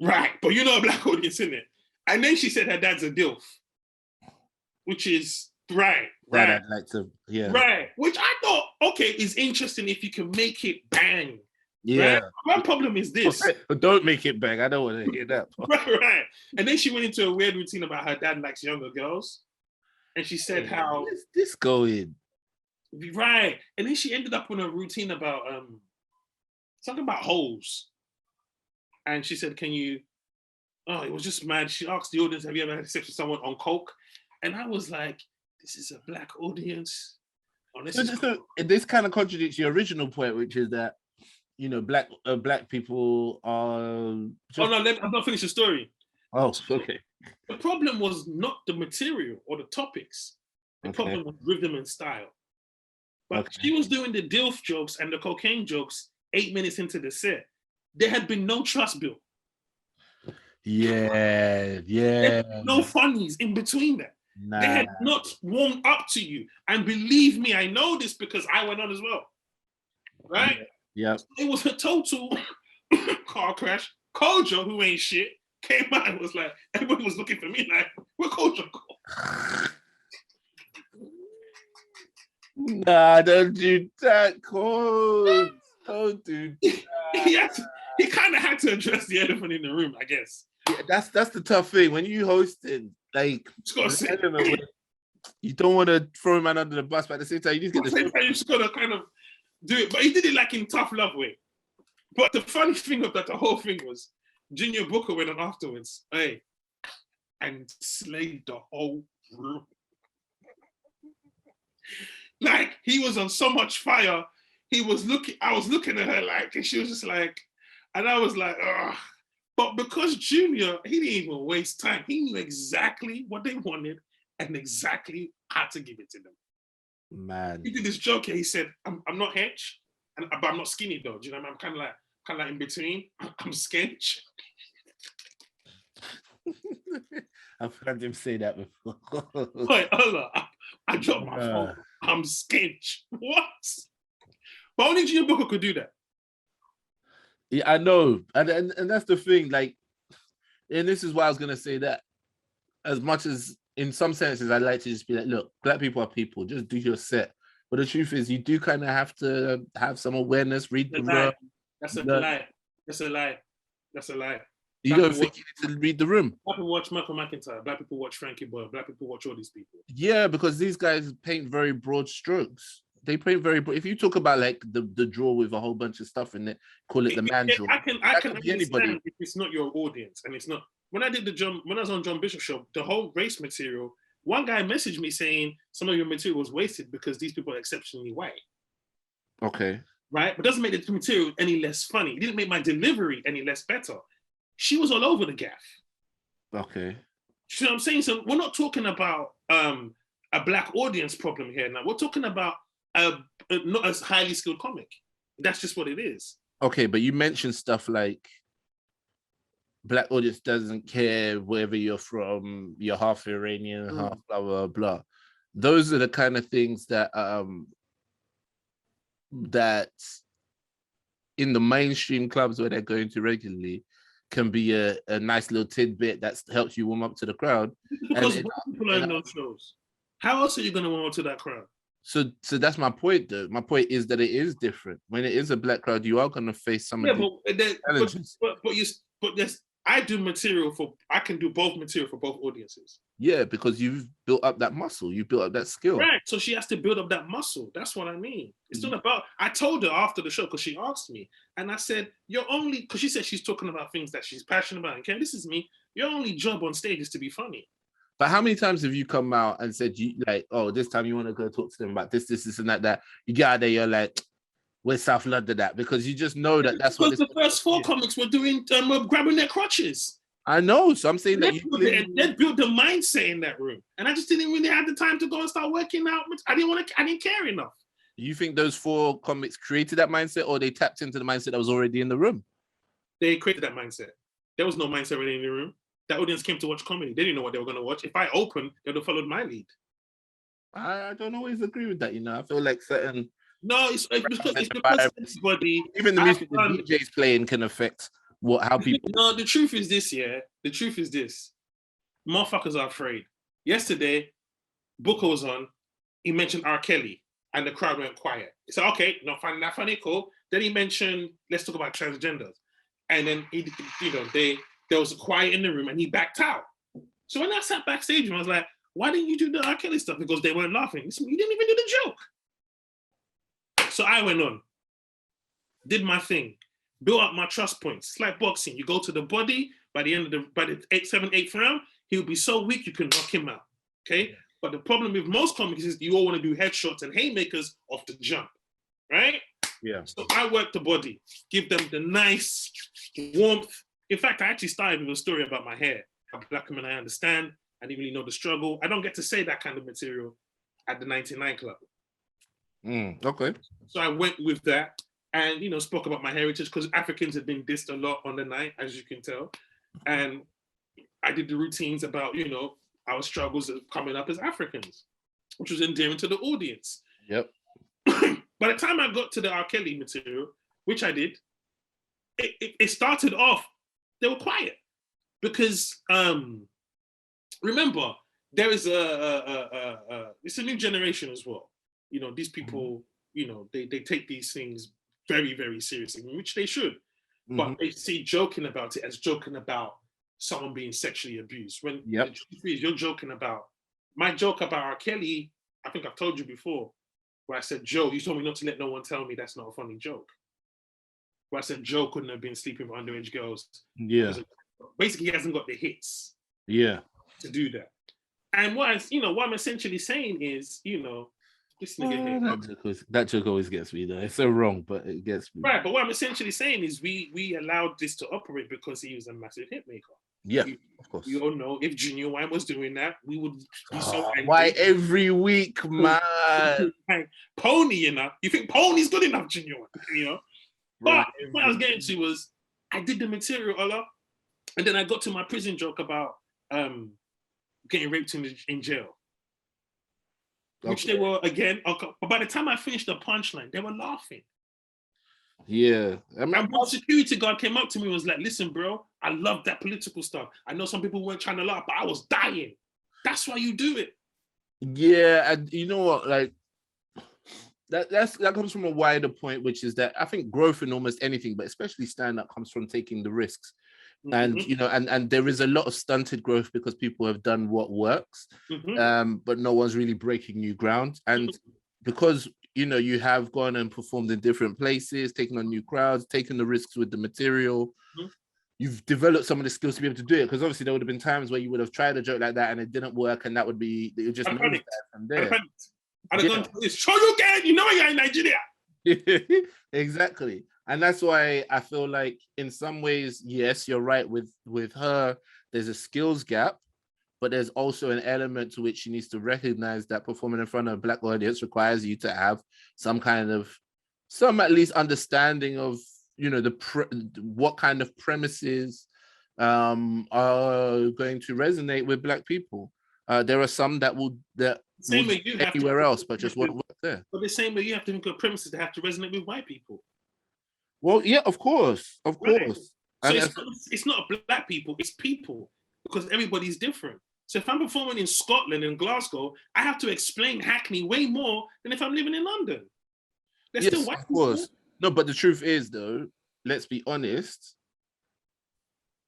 Right, but you know a black audience in it. And then she said her dad's a DILF, which is right. That I'd like to, yeah. Right, which I thought, okay, is interesting if you can make it bang. Yeah. Right? One problem is this. But don't make it bang. I don't want to hear that. Right. And then she went into a weird routine about her dad likes younger girls. And she said how... Where's this going? Right. And then she ended up on a routine about something about holes. And she said, can you... Oh, it was just mad. She asked the audience, have you ever had sex with someone on coke? And I was like, this is a black audience. Oh, this kind of contradicts your original point, which is that, you know, black people are... Just... Oh, no, I'm not finished the story. Oh, okay. The problem was not the material or the topics. The problem was rhythm and style. But she was doing the DILF jokes and the cocaine jokes 8 minutes into the set. There had been no trust built. Yeah. No funnies in between that. Nah. They had not warmed up to you. And believe me, I know this because I went on as well. Right? Yeah. It was a total car crash. Kojo, who ain't shit, came out and was like, everybody was looking for me like, where Kojo go? Nah, don't do that, Cole. Don't do that. He kind of had to address the elephant in the room, I guess. Yeah, that's the tough thing. When you hosting, like, you don't want to throw a man under the bus, but at the same time, you just get you just gotta kind of do it. But he did it like in tough love way. But the funny thing of that, the whole thing was, Junior Booker went on afterwards, hey, and slayed the whole room. Like, he was on so much fire. I was looking at her like, and she was just like, and I was like, ugh. But because Junior, he didn't even waste time. He knew exactly what they wanted and exactly how to give it to them. Man. He did this joke here. He said, I'm not hench, but I'm not skinny though. Do you know what I mean? I'm kind of like in between. I'm skench. I've heard him say that before. Wait, hold on. I dropped my phone. I'm skench. What? But only Junior Booker could do that. Yeah, I know. And that's the thing. Like, and this is why I was going to say that as much as in some senses, I like to just be like, look, black people are people. Just do your set. But the truth is, you do kind of have to have some awareness, read the room. That's a lie. That's a lie. That's a lie. You Black don't people think you need to read the room? Black people watch Michael McIntyre. Black people watch Frankie Boyle. Black people watch all these people. Yeah, because these guys paint very broad strokes. They paint very broad. If you talk about like the draw with a whole bunch of stuff in it, call it the man draw. I can be anybody. understand if it's not your audience and it's not. When I was on John Bishop's show, the whole race material, one guy messaged me saying some of your material was wasted because these people are exceptionally white. Okay. Right? But it doesn't make the material any less funny. It didn't make my delivery any less better. She was all over the gaff. Okay. You know what I'm saying? So we're not talking about a black audience problem here now. We're talking about not a highly skilled comic. That's just what it is. Okay, but you mentioned stuff like black audience doesn't care whether you're from, you're half Iranian, half blah, blah, blah. Those are the kind of things that that in the mainstream clubs where they're going to regularly can be a nice little tidbit that helps you warm up to the crowd. Because people are in those shows. How else are you going to warm up to that crowd? So that's my point, though. My point is that it is different. When it is a black crowd, you are going to face some of the challenges. But yes, I do material I can do both material for both audiences. Yeah, because you've built up that muscle, you built up that skill. Right. So she has to build up that muscle. That's what I mean. It's not about, I told her after the show, because she asked me, and I said, because she said she's talking about things that she's passionate about. And this is me, your only job on stage is to be funny. But how many times have you come out and said, oh, this time you want to go talk to them about this, and that. You get out there, you're like, where's South London at? Because you just know that's what the first four comics were doing, were grabbing their crutches. I know, so I'm saying that they built the mindset in that room, and I just didn't really have the time to go and start working out. I didn't care enough. You think those four comics created that mindset, or they tapped into the mindset that was already in the room? They created that mindset. There was no mindset already in the room. That audience came to watch comedy. They didn't know what they were going to watch. If I opened, they would have followed my lead. I don't always agree with that. I feel like certain. No, it's because everybody. Even the music the DJ's playing can affect how people. No, the truth is this. Yeah, the truth is this. Motherfuckers are afraid. Yesterday, Booker was on. He mentioned R. Kelly, and the crowd went quiet. He said, "Okay, not finding that funny, cool." Then he mentioned, "Let's talk about transgenders," and then there was a quiet in the room, and he backed out. So when I sat backstage, I was like, "Why didn't you do the R. Kelly stuff?" Because they weren't laughing. You didn't even do the joke. So I went on, did my thing, built up my trust points. It's like boxing. You go to the body. By the end of by the 8th round, he'll be so weak you can knock him out. Okay. But the problem with most comics is you all want to do headshots and haymakers off the jump, right? Yeah. So I work the body, give them the nice warmth. In fact, I actually started with a story about my hair. I'm black woman, I understand. I didn't really know the struggle. I don't get to say that kind of material at the 99 Club. Okay. So I went with that and, spoke about my heritage because Africans have been dissed a lot on the night, as you can tell. And I did the routines about, our struggles of coming up as Africans, which was endearing to the audience. Yep. By the time I got to the R. Kelly material, which I did, it started off, they were quiet because remember, there is it's a new generation as well. These people, they take these things very, very seriously, which they should. But they see joking about it as joking about someone being sexually abused. When the truth is, you're joking about, my joke about R. Kelly, I think I've told you before, where I said, Joe, you told me not to let no one tell me that's not a funny joke. Where I said Joe couldn't have been sleeping with underage girls. Yeah. Basically, he hasn't got the hits. Yeah. To do that. And what I'm essentially saying is, this nigga here. That joke always gets me though. It's so wrong, but it gets me. Right, but what I'm essentially saying is we allowed this to operate because he was a massive hit maker. Yeah, of course. We all know if Junior Wine was doing that, we would be so angry. Why every week, man? Pony, you think Pony's good enough, Junior Wine, But what I was getting to was I did the material, Ola, and then I got to my prison joke about getting raped in jail. Okay. Which they were, again, but by the time I finished the punchline, they were laughing. Yeah. And one security guard came up to me and was like, listen, bro, I love that political stuff. I know some people weren't trying to laugh, but I was dying. That's why you do it. Yeah, and you know what, like, that comes from a wider point, which is that I think growth in almost anything, but especially stand-up, comes from taking the risks. And and there is a lot of stunted growth because people have done what works, but no one's really breaking new ground. And because you have gone and performed in different places, taken on new crowds, taken the risks with the material, you've developed some of the skills to be able to do it. Because obviously there would have been times where you would have tried a joke like that and it didn't work, and that would be just from there. I'd have gone to this. Show you again. You know you're in Nigeria. Exactly. And that's why I feel like in some ways, yes, you're right with her. There's a skills gap, but there's also an element to which she needs to recognize that performing in front of a Black audience requires you to have some at least understanding of what kind of premises are going to resonate with Black people. There are some that same way you have anywhere else, but just won't work there. But the same way you have to think of premises that have to resonate with white people. Well, yeah, of course. So it's not Black people, it's people, because everybody's different. So if I'm performing in Scotland and Glasgow, I have to explain Hackney way more than if I'm living in London. Yes, still white of course. People. No, but the truth is, though, let's be honest,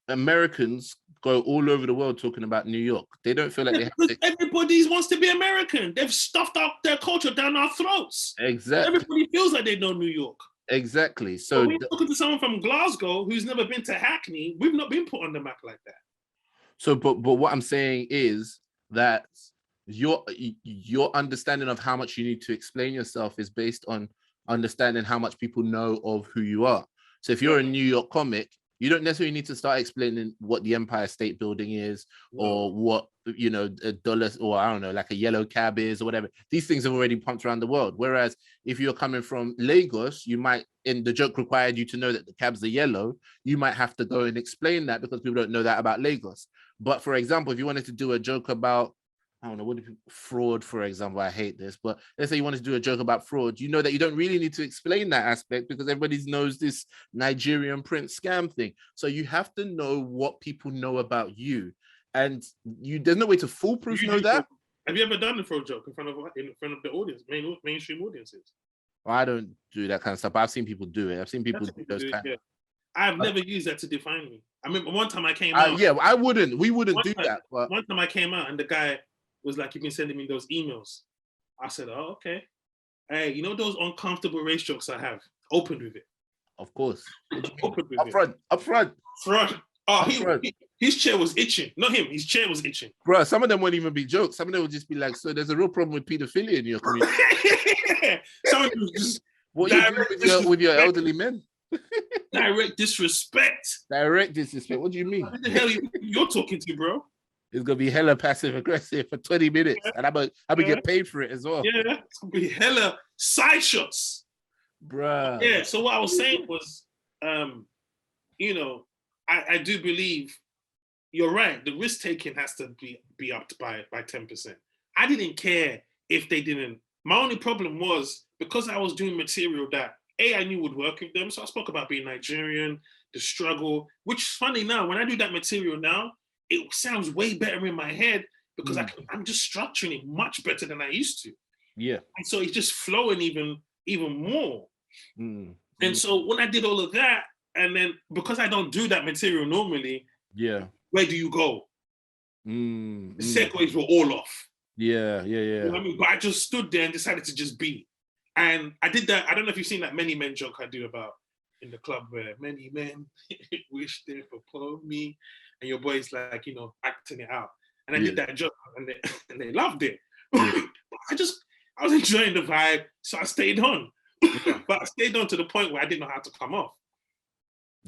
Americans go all over the world talking about New York. They don't feel like they have to... Everybody wants to be American. They've stuffed up their culture down our throats. Exactly. Everybody feels like they know New York. Exactly. So when you're talking to someone from Glasgow who's never been to Hackney, we've not been put on the map like that. So, but what I'm saying is that your understanding of how much you need to explain yourself is based on understanding how much people know of who you are. So if you're a New York comic, you don't necessarily need to start explaining what the Empire State Building is, or what, a dollar, or I don't know, like a yellow cab is, or whatever. These things have already pumped around the world. Whereas if you're coming from Lagos, you might, and the joke required you to know that the cabs are yellow, you might have to go and explain that because people don't know that about Lagos. But for example, if you wanted to do a joke about, I don't know, fraud, for example, I hate this, but let's say you wanted to do a joke about fraud, you know that you don't really need to explain that aspect because everybody knows this Nigerian prince scam thing. So you have to know what people know about you. And there's no way to foolproof know that. Have you ever done a fraud joke in front of the audience, mainstream audiences? Well, I don't do that kind of stuff, but I've seen people do it. I've seen people do those kind of... I've never used that to define me. I remember one time I came out. Yeah, we wouldn't do that. But... One time I came out and the guy was like, "You've been sending me those emails." I said, "Oh, okay. Hey, you know those uncomfortable race jokes I have? Open with it." Of course. Open with it. Up front. Oh, his chair was itching. Not him. His chair was itching. Bro, some of them won't even be jokes. Some of them will just be like, "So there's a real problem with pedophilia in your community." Someone was just what you do with your elderly men. Direct disrespect. What do you mean? What the hell you're talking to, bro? It's gonna be hella passive aggressive for 20 minutes, and I'm gonna get paid for it as well. Yeah, it's gonna be hella side shots, bruh. Yeah. So what I was saying was, I do believe you're right. The risk taking has to be upped by 10%. I didn't care if they didn't. My only problem was because I was doing material that I knew would work with them. So I spoke about being Nigerian, the struggle, which is funny now. When I do that material now, it sounds way better in my head because I'm just structuring it much better than I used to. Yeah. And so it's just flowing even more. And so when I did all of that, and then because I don't do that material normally, where do you go? The segues were all off. Yeah. You know what I mean? But I just stood there and decided to just be. And I did that. I don't know if you've seen that many men joke I do about in the club where many men wish they upon me, and your boy's like, acting it out. And I did that joke, and they loved it. I was enjoying the vibe, so I stayed on. But I stayed on to the point where I didn't know how to come off.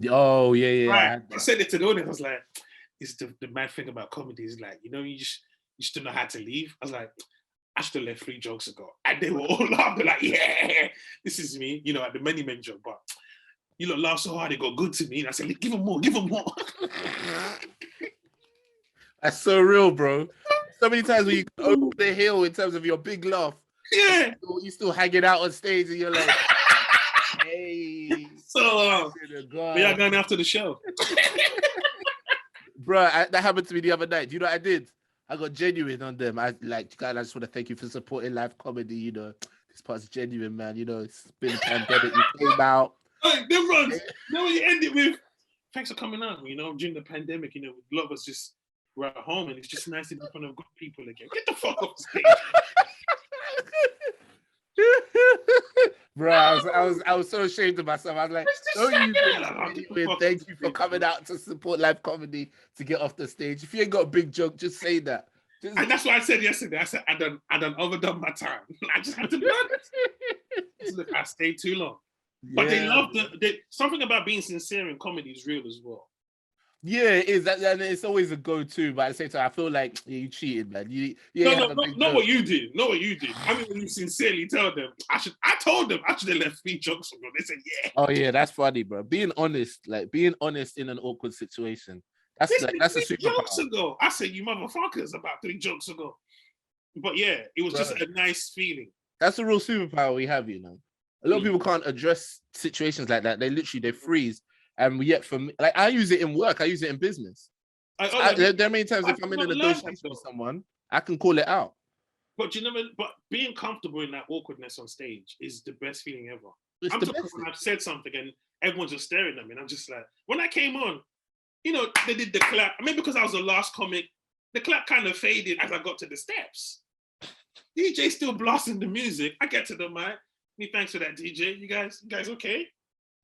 Oh yeah. Right. I said it to the audience. I was like, "It's the mad thing about comedy is like, you just don't know how to leave." I was like, I should have left 3 jokes ago. And they were all laughing. They're like, "Yeah, this is me," at the many men joke. But you lot laugh so hard, it got good to me. And I said, give them more. That's so real, bro. So many times when you go over the hill in terms of your big laugh. Yeah. You still hanging out on stage and you're like, hey. So, we are going after the show. Bro, that happened to me the other night. Do you know what I did? I got genuine on them. I just want to thank you for supporting live comedy. This part's genuine, man. You know, it's been a pandemic. You came out. Hey, them runs. Now you end it with, thanks for coming out. You know, during the pandemic, you know, a lot of us just were at home, and it's just nice to be in front of good people again. Get the fuck off stage. Bro, I was so ashamed of myself. I was like, don't use it. Thank you for coming out to support live comedy to get off the stage. If you ain't got a big joke, just say that. And that's what I said yesterday. I said I done overdone my time. I just had to be honest. Look, I stayed too long. But they love something about being sincere in comedy is real as well. Yeah, it is. And it's always a go-to, but at the same time, I feel like you cheated, man. Not what you did. Not what you did. I mean, when you sincerely tell them, I told them I should have left 3 jokes ago. They said, yeah. Oh yeah, that's funny, bro. Being honest in an awkward situation. That's a superpower. Jokes ago, I said, you motherfuckers, about 3 jokes ago. But yeah, it was just a nice feeling. That's a real superpower we have, you know. A lot of people can't address situations like that. They freeze. And yet, for me, like I use it in work, I use it in business. There are many times if I'm in a negotiation with someone, I can call it out. But but being comfortable in that awkwardness on stage is the best feeling ever. I'm talking when I've said something and everyone's just staring at me, and I'm just like, when I came on, you know, they did the clap. Maybe because I was the last comic, the clap kind of faded as I got to the steps. DJ still blasting the music. I get to the mic. Thanks for that, DJ. You guys okay?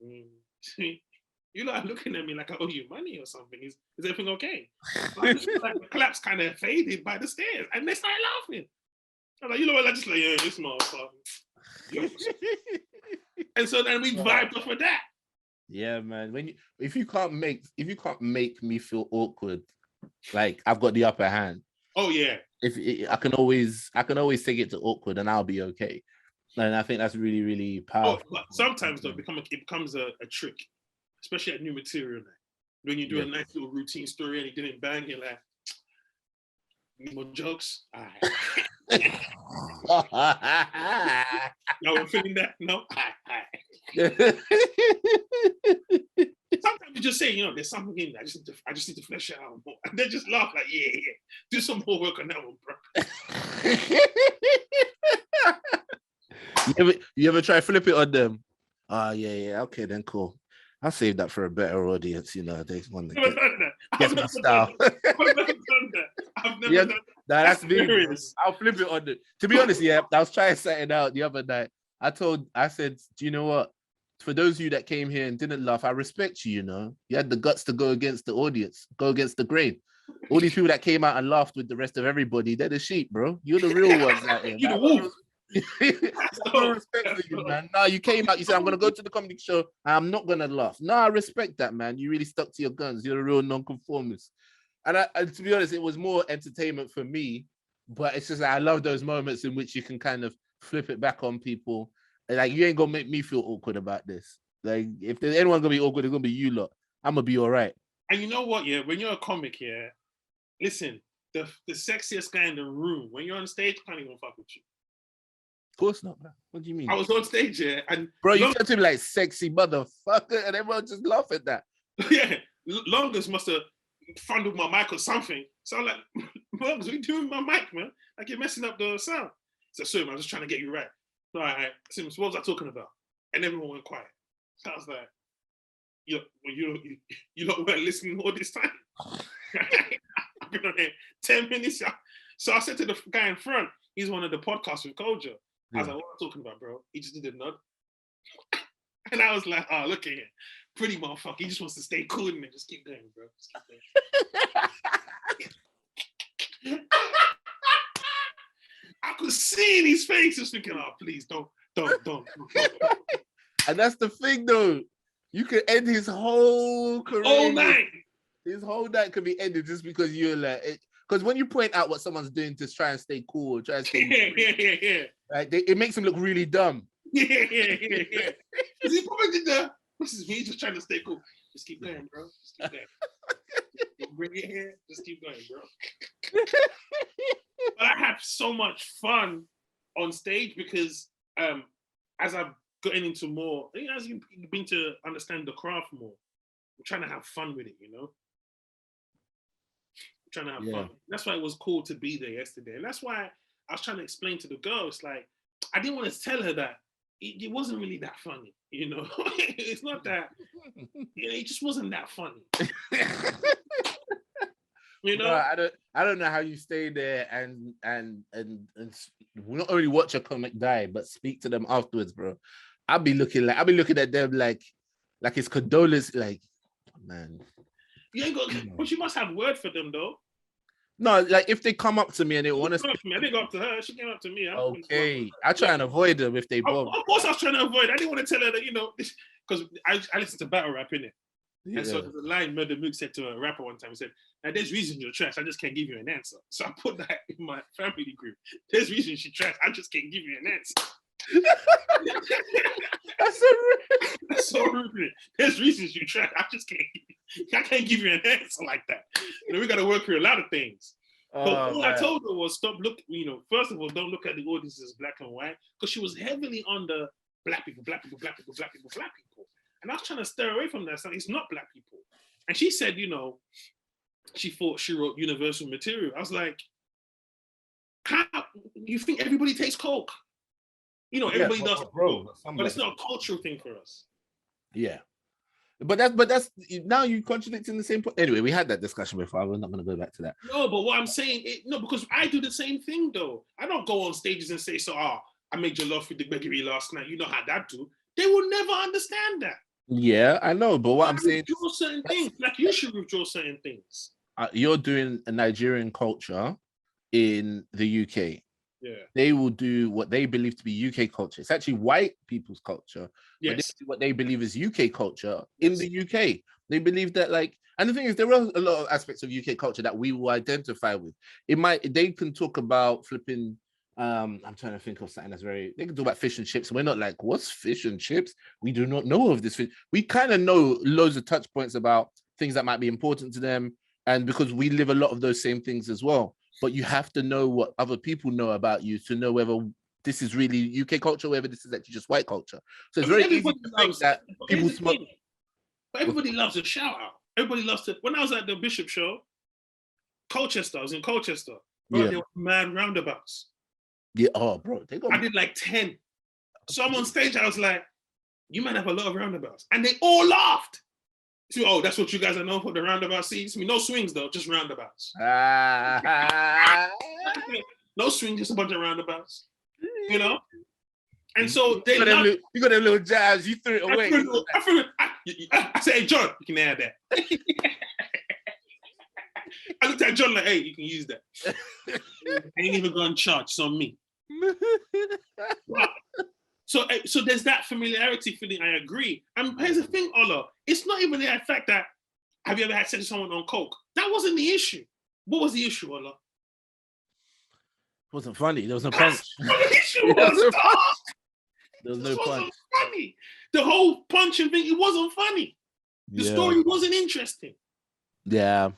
You lot are looking at me like I owe you money or something. Is everything okay? Like the claps kind of faded by the stairs, and they started laughing. I'm like, you know what? I just like, yeah, this motherfucker. And so then we vibed off of that. Yeah, man. If you can't make me feel awkward, like I've got the upper hand. Oh yeah. I can always take it to awkward, and I'll be okay. And I think that's really, really powerful. But sometimes though, it becomes a trick, especially at new material. When you do a nice little routine story and you didn't bang, you're like, need more jokes? All right. Now we're feeling that? No? All right. Sometimes you just say, you know, there's something in there. I just need to flesh it out more. And they just laugh like, yeah. Do some more work on that one, bro. You ever try flip it on them? Yeah. Okay, then cool. I'll save that for a better audience, you know. They want to get my style. I've never done that. I've never done that. That's serious. I'll flip it on it. To be honest, yeah, I was trying to set it out the other night. I said, do you know what? For those of you that came here and didn't laugh, I respect you, you know. You had the guts to go against the audience, go against the grain. All these people that came out and laughed with the rest of everybody, they're the sheep, bro. You're the real ones out here. You're the wolf. I respect you, man. No, you came out, you said, I'm gonna go to the comedy show, I'm not gonna laugh. No, I respect that, man. You really stuck to your guns. You're a real non-conformist. And to be honest, it was more entertainment for me, but it's just like, I love those moments in which you can kind of flip it back on people. Like, you ain't gonna make me feel awkward about this. Like, if there's anyone gonna be awkward, it's gonna be you lot. I'm gonna be all right. And you know what, yeah, when you're a comic, yeah, listen, the sexiest guy in the room, when you're on stage, can't even fuck with you. Of course not, man. What do you mean? I was on stage, yeah, and bro, you said to me like sexy motherfucker, and everyone just laugh at that. Yeah, Longus must have fondled my mic or something. So I'm like, Longus, what are you doing with my mic, man? Like, you're messing up the sound. So sorry, man, I'm just trying to get you right. All right. So what was I talking about? And everyone went quiet. So I was like, you lot weren't listening all this time. I've been on here 10 minutes. So I said to the guy in front, he's one of the podcasts with Kojo. I was like, what am I talking about, bro? He just did a nod. And I was like, oh, look at him. Pretty motherfucker. He just wants to stay cool and just keep going, bro. Just keep going. I could see in his face just thinking, oh, please, don't. And that's the thing, though. You could end his whole career. All night. His whole night could be ended just because you're like... Because when you point out what someone's doing to try and stay cool, try and stay yeah. Right, it makes him look really dumb. Yeah. Because he probably did that. This is me just trying to stay cool. Just keep going, bro. Just keep going. Bring it here. Just keep going, bro. But I have so much fun on stage because as I've gotten into more, as you've been to understand the craft more, I'm trying to have fun with it, you know? Trying to have fun. That's why it was cool to be there yesterday. And that's why I was trying to explain to the girls, like, I didn't want to tell her that it wasn't really that funny, you know. It's not that, it just wasn't that funny. You know, bro, I don't know how you stay there and not only watch a comic die, but speak to them afterwards, bro. I'll be looking at them like it's condolence, like, man. You ain't got, but you must have word for them though. No, like if they come up to me and they want to speak, I didn't go up to her. She came up to me. Okay, I try and avoid them if they bomb. Of course, I was trying to avoid. I didn't want to tell her that, you know, because I listen to battle rap, innit? Yeah. And so there's a line Murder Mook said to a rapper one time. He said, "Now there's reasons you're trash. I just can't give you an answer." So I put that in my family group. There's reasons she's trash. I just can't give you an answer. That's so rude. That's so rude. There's reasons you're trash. I can't give you an answer like that. You know, we got to work through a lot of things. But all I told her was stop look. You know, first of all, don't look at the audience as black and white, because she was heavily on the black people. And I was trying to stir away from that. So it's not black people. And she said, you know, she thought she wrote universal material. I was like, how you think everybody takes coke? You know, everybody does, bro. But it's not a cultural thing for us. Yeah. But that's now you contradicting the same point. Anyway, we had that discussion before. We're not going to go back to that. No, but what I'm saying, because I do the same thing though. I don't go on stages and say, I made your love with the Beggary last night. You know how that do. They will never understand that. Yeah, I know. But what I'm saying, withdraw certain things. Like you should withdraw certain things. You're doing a Nigerian culture in the UK. Yeah. They will do what they believe to be UK culture. It's actually white people's culture. Yes. But they do what they believe is UK culture in the UK. They believe that, like, and the thing is, there are a lot of aspects of UK culture that we will identify with. They can talk about flipping. I'm trying to think of something that's they can talk about fish and chips. And we're not like, what's fish and chips? We do not know of this fish. We kind of know loads of touch points about things that might be important to them. And because we live a lot of those same things as well. But you have to know what other people know about you to know whether this is really UK culture, whether this is actually just white culture. So it's very easy to think that people smoke. But everybody loves a shout out. Everybody loves to. When I was at the Bishop show, Colchester, I was in Colchester. Bro, there were mad roundabouts. Yeah, bro. I did like 10. So I'm on stage, I was like, you might have a lot of roundabouts. And they all laughed. So, that's what you guys are known for, the roundabout seats. I mean, no swings though, just roundabouts. No swings, just a bunch of roundabouts. You know? And so you got them little jabs, you threw it away. I said, hey, John, you can add that. I looked at John like, hey, you can use that. I ain't even going to charge, it's on me. So there's that familiarity feeling, I agree. And here's the thing, Ola, it's not even the fact that, have you ever had sex with someone on coke? That wasn't the issue. What was the issue, Ola? It wasn't funny. There was no punch. The issue was there was no punch. Funny. The whole punching thing, it wasn't funny. The story wasn't interesting. Yeah.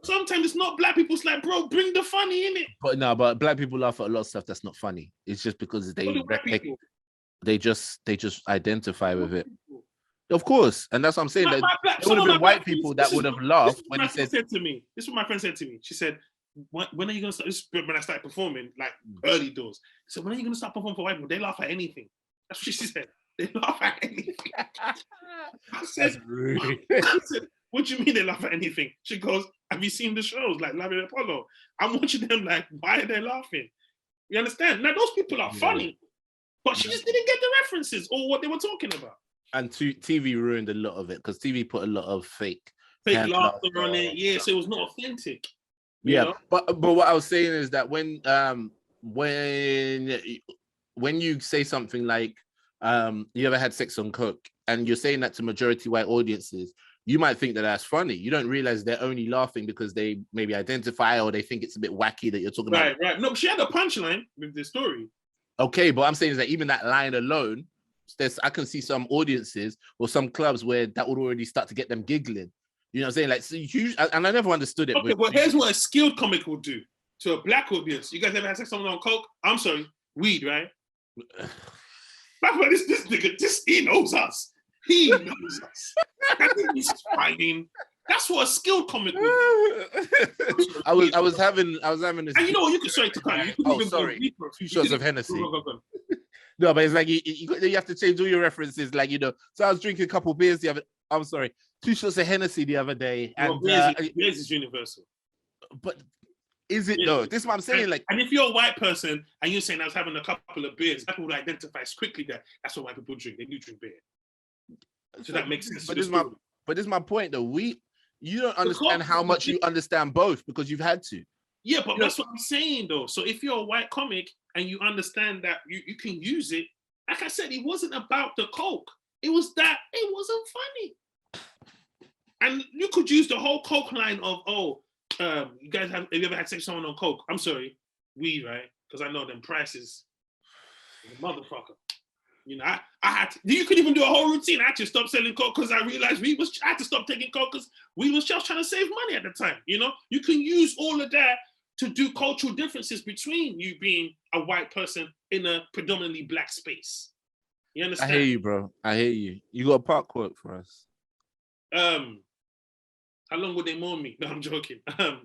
Sometimes it's not black people. It's like, bro, bring the funny in it. But black people laugh at a lot of stuff that's not funny. It's just because they just identify with it. Of course, and that's what I'm saying. That there would have been white people that would have laughed when he said to me. This is what my friend said to me. She said, "When are you gonna start?" This is when I started performing, like early doors. So when are you gonna start performing for white people? They laugh at anything. That's what she said. They laugh at anything. I said, what do you mean they laugh at anything? She goes, have you seen the shows like Larry Apollo? I'm watching them like, why are they laughing? You understand? Now those people are funny, but she just didn't get the references or what they were talking about. And TV ruined a lot of it because TV put a lot of fake laughter on it. Yeah, so it was not authentic. You know? But what I was saying is that when you say something like you ever had sex on coke and you're saying that to majority white audiences, you might think that that's funny. You don't realize they're only laughing because they maybe identify or they think it's a bit wacky that you're talking about. Right. No, she had a punchline with the story. Okay, but I'm saying is that even that line alone, I can see some audiences or some clubs where that would already start to get them giggling. You know what I'm saying? Like, so and I never understood it. Okay, but here's what a skilled comic will do to a black audience. You guys ever had sex with someone on coke? I'm sorry, weed, right? This nigga, he knows us. He knows us. I think he's fighting. That's what a skilled comic would. I was having this. And you know what? You could sorry to cut. You could even go deeper. 2 shots of Hennessy. No, but it's like you have to change all your references. Like, you know, so I was drinking a couple beers the other. I'm sorry, 2 shots of Hennessy the other day, and beers is universal. But is it though? This is what I'm saying. And if you're a white person and you're saying I was having a couple of beers, people will identify quickly that that's what white people drink. They do drink beer. So that makes sense. But this is my point though. You don't understand how much you understand both because you've had to. Yeah, but that's what I'm saying though. So if you're a white comic and you understand that you can use it, like I said, it wasn't about the coke. It was that it wasn't funny. And you could use the whole coke line of, you guys have you ever had sex with someone on coke? I'm sorry, weed, right? Because I know them prices. Motherfucker. You know, I had to, you could even do a whole routine. I had to stop selling coke because I realized I had to stop taking coke because we was just trying to save money at the time. You know, you can use all of that to do cultural differences between you being a white person in a predominantly black space. You understand? I hear you, bro. I hear you. You got a park quote for us? How long would they mow me? No, I'm joking. Let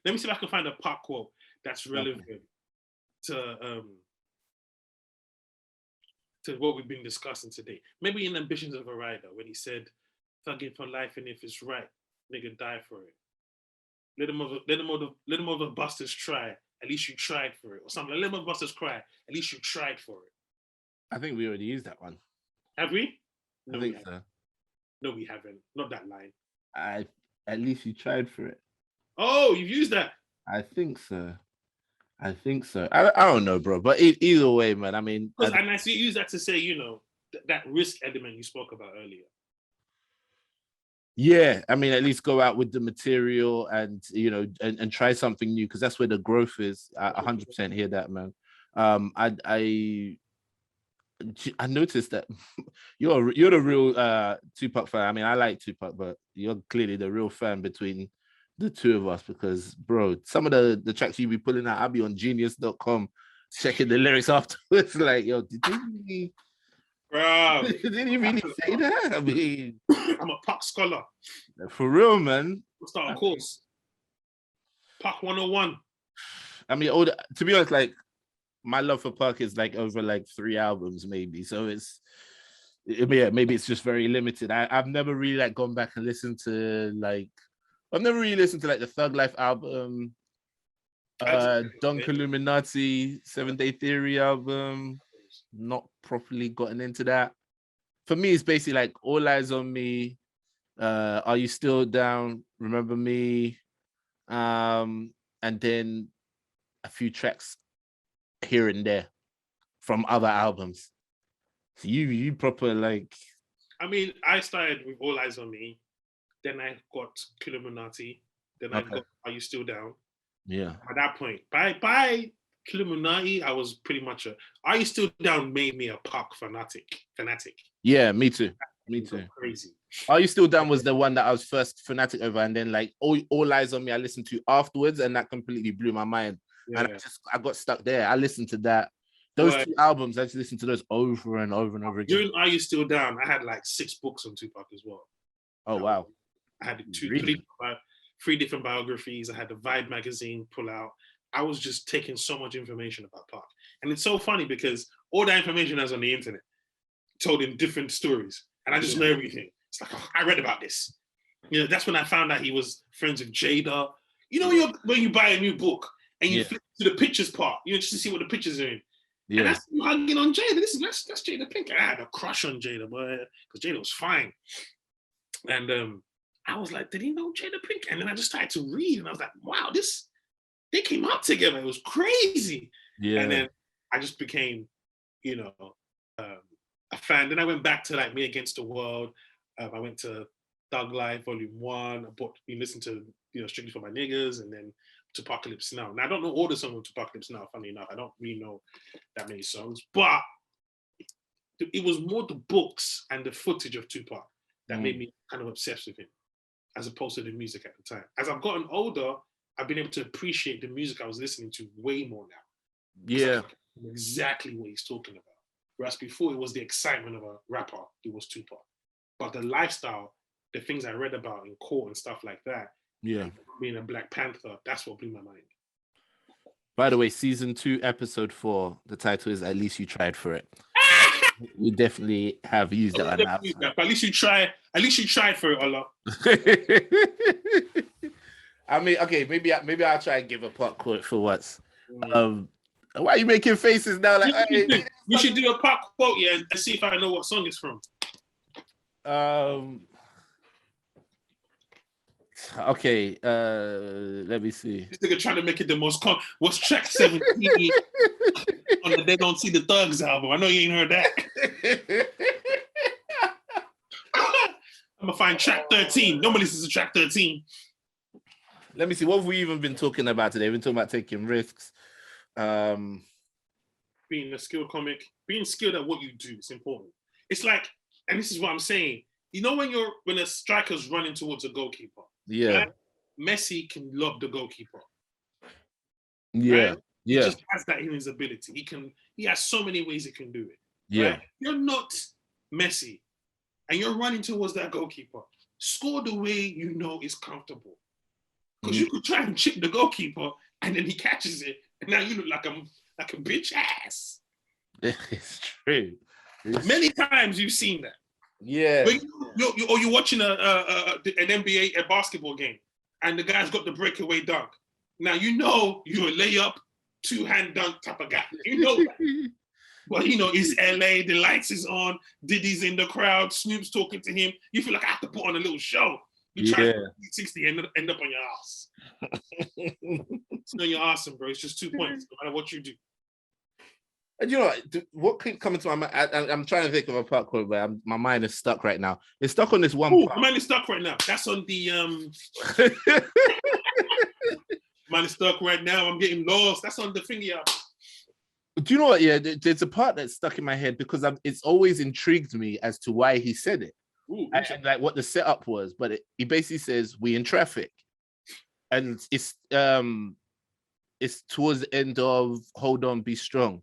me see if I can find a park quote that's relevant to what we've been discussing today. Maybe in Ambitions of a Rider, when he said, thugging for life, and if it's right, nigga, die for it. Let them other busters try. At least you tried for it. Or something. Let them other busters cry. At least you tried for it. I think we already used that one. Have we? No, I think so. No, we haven't. Not that line. At least you tried for it. Oh, you've used that? I think so. I don't know, bro. But either way, man. I mean, and I see you use that to say, you know, that risk element you spoke about earlier. Yeah, I mean, at least go out with the material and, you know, and try something new because that's where the growth is. I 100% hear that, man. I noticed that you're the real Tupac fan. I mean, I like Tupac, but you're clearly the real fan between the two of us because, bro, some of the tracks you be pulling out, I'll be on genius.com checking the lyrics afterwards. Like, yo, did he really say that? I mean, I'm a Pac scholar. For real, man. We'll start a course. Pac 101. I mean, to be honest, like, my love for Pac is like over like 3 albums, maybe. So maybe it's just very limited. I've never really like gone back and listened to like the Thug Life album, Dunk Illuminati, 7 Day Theory album. Not properly gotten into that. For me, it's basically like All Eyes on Me, Are You Still Down, Remember Me, and then a few tracks here and there from other albums. So you proper like. I mean, I started with All Eyes on Me, then I got Illuminati, then I got Are You Still Down? Yeah. At that point, by Illuminati, I was pretty much Are You Still Down made me a Pac fanatic. Yeah, me too. Crazy. Are You Still Down was the one that I was first fanatic over, and then like All Eyes on Me I listened to afterwards, and that completely blew my mind. Yeah. And I got stuck there. I listened to that. Those 2 albums, I just listened to those over and over and over again. During Are You Still Down, I had like 6 books on Tupac as well. Oh, wow. I had 3 different biographies. I had the Vibe magazine pull out. I was just taking so much information about Pac. And it's so funny because all that information that's on the internet told him different stories. And I just know everything. It's like, I read about this. You know, that's when I found out he was friends with Jada. You know, when you buy a new book and you flip to the pictures part, you know, just to see what the pictures are in. Yeah. And that's you hugging on Jada. That's Jada Pink. I had a crush on Jada, boy, because Jada was fine. And I was like, did he know Jada Pink? And then I just started to read, and I was like, wow, they came out together. It was crazy. Yeah. And then I just became, you know, a fan. Then I went back to like Me Against the World. I went to Thug Life Volume 1. We listened to, you know, Strictly for My Niggas, and then to Apocalypse Now. Now I don't know all the songs of Apocalypse Now. Funny enough, I don't really know that many songs, but it was more the books and the footage of Tupac that made me kind of obsessed with him, as opposed to the music at the time. As I've gotten older, I've been able to appreciate the music I was listening to way more now. Yeah, exactly what he's talking about. Whereas before, it was the excitement of a rapper. It was Tupac, but the lifestyle the things I read about in court and stuff like that. Yeah. Being a Black Panther, that's what blew my mind. By the way, season 2, episode 4, the title is "At Least You Tried for It." We definitely have used that. But at least you try. At least you tried for it, Ola. I mean, okay, maybe I'll try and give a pot quote for once. Why are you making faces now? Like, we should do a pot quote, yeah, and see if I know what song it's from. Okay, let me see. This nigga trying to make it the most what's track 17 on the They Don't See the Thugs album. I know you ain't heard that. I'm gonna find track 13. Nobody listens to track 13. Let me see. What have we even been talking about today? We've been talking about taking risks. Being a skilled comic, being skilled at what you do is important. It's like, and this is what I'm saying. You know when a striker's running towards a goalkeeper, yeah, right? Messi can lob the goalkeeper. Yeah, right? Yeah. He just has that in his ability. He has so many ways he can do it. Yeah. Right? You're not Messi and you're running towards that goalkeeper. Score the way you know is comfortable. Because you could try and chip the goalkeeper and then he catches it. And now you look like a bitch ass. It's true. Many times you've seen that. Yeah. You're watching an NBA a basketball game and the guy's got the breakaway dunk. Now you know you're a layup, 2-hand dunk type of guy. You know that. Well, you know, it's LA, the lights is on, Diddy's in the crowd, Snoop's talking to him. You feel like I have to put on a little show. You try to 60 and end up on your ass. It's not your awesome, bro. It's just 2 points, no matter what you do. And you know what keeps coming to my mind? I'm trying to think of a part quote, but my mind is stuck right now. It's stuck on this one part. My mind is stuck right now. That's on the mine is stuck right now. I'm getting lost. That's on the thingy album. Do you know what? Yeah, there's a part that's stuck in my head because it's always intrigued me as to why he said it. Ooh, and like what the setup was. But he basically says, "We in traffic," and it's towards the end of "Hold On, Be Strong."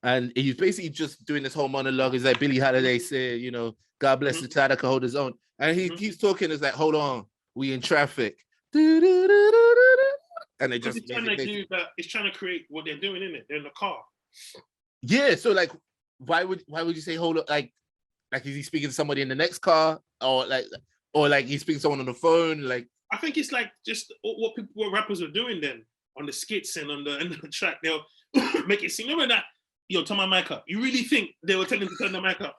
And he's basically just doing this whole monologue. It's like Billie Holiday said, you know, God bless the child that can hold his own. And he keeps talking. It's like, hold on, we in traffic. And they just it's trying to create what they're doing in it. They're in the car. Yeah. So like, why would you say hold on? Like is he speaking to somebody in the next car, or like he's speaking to someone on the phone? Like, I think it's like just what rappers are doing then on the skits and on the track. They'll make it seem. Remember that. Yo, turn my mic up. You really think they were telling him to turn the mic up?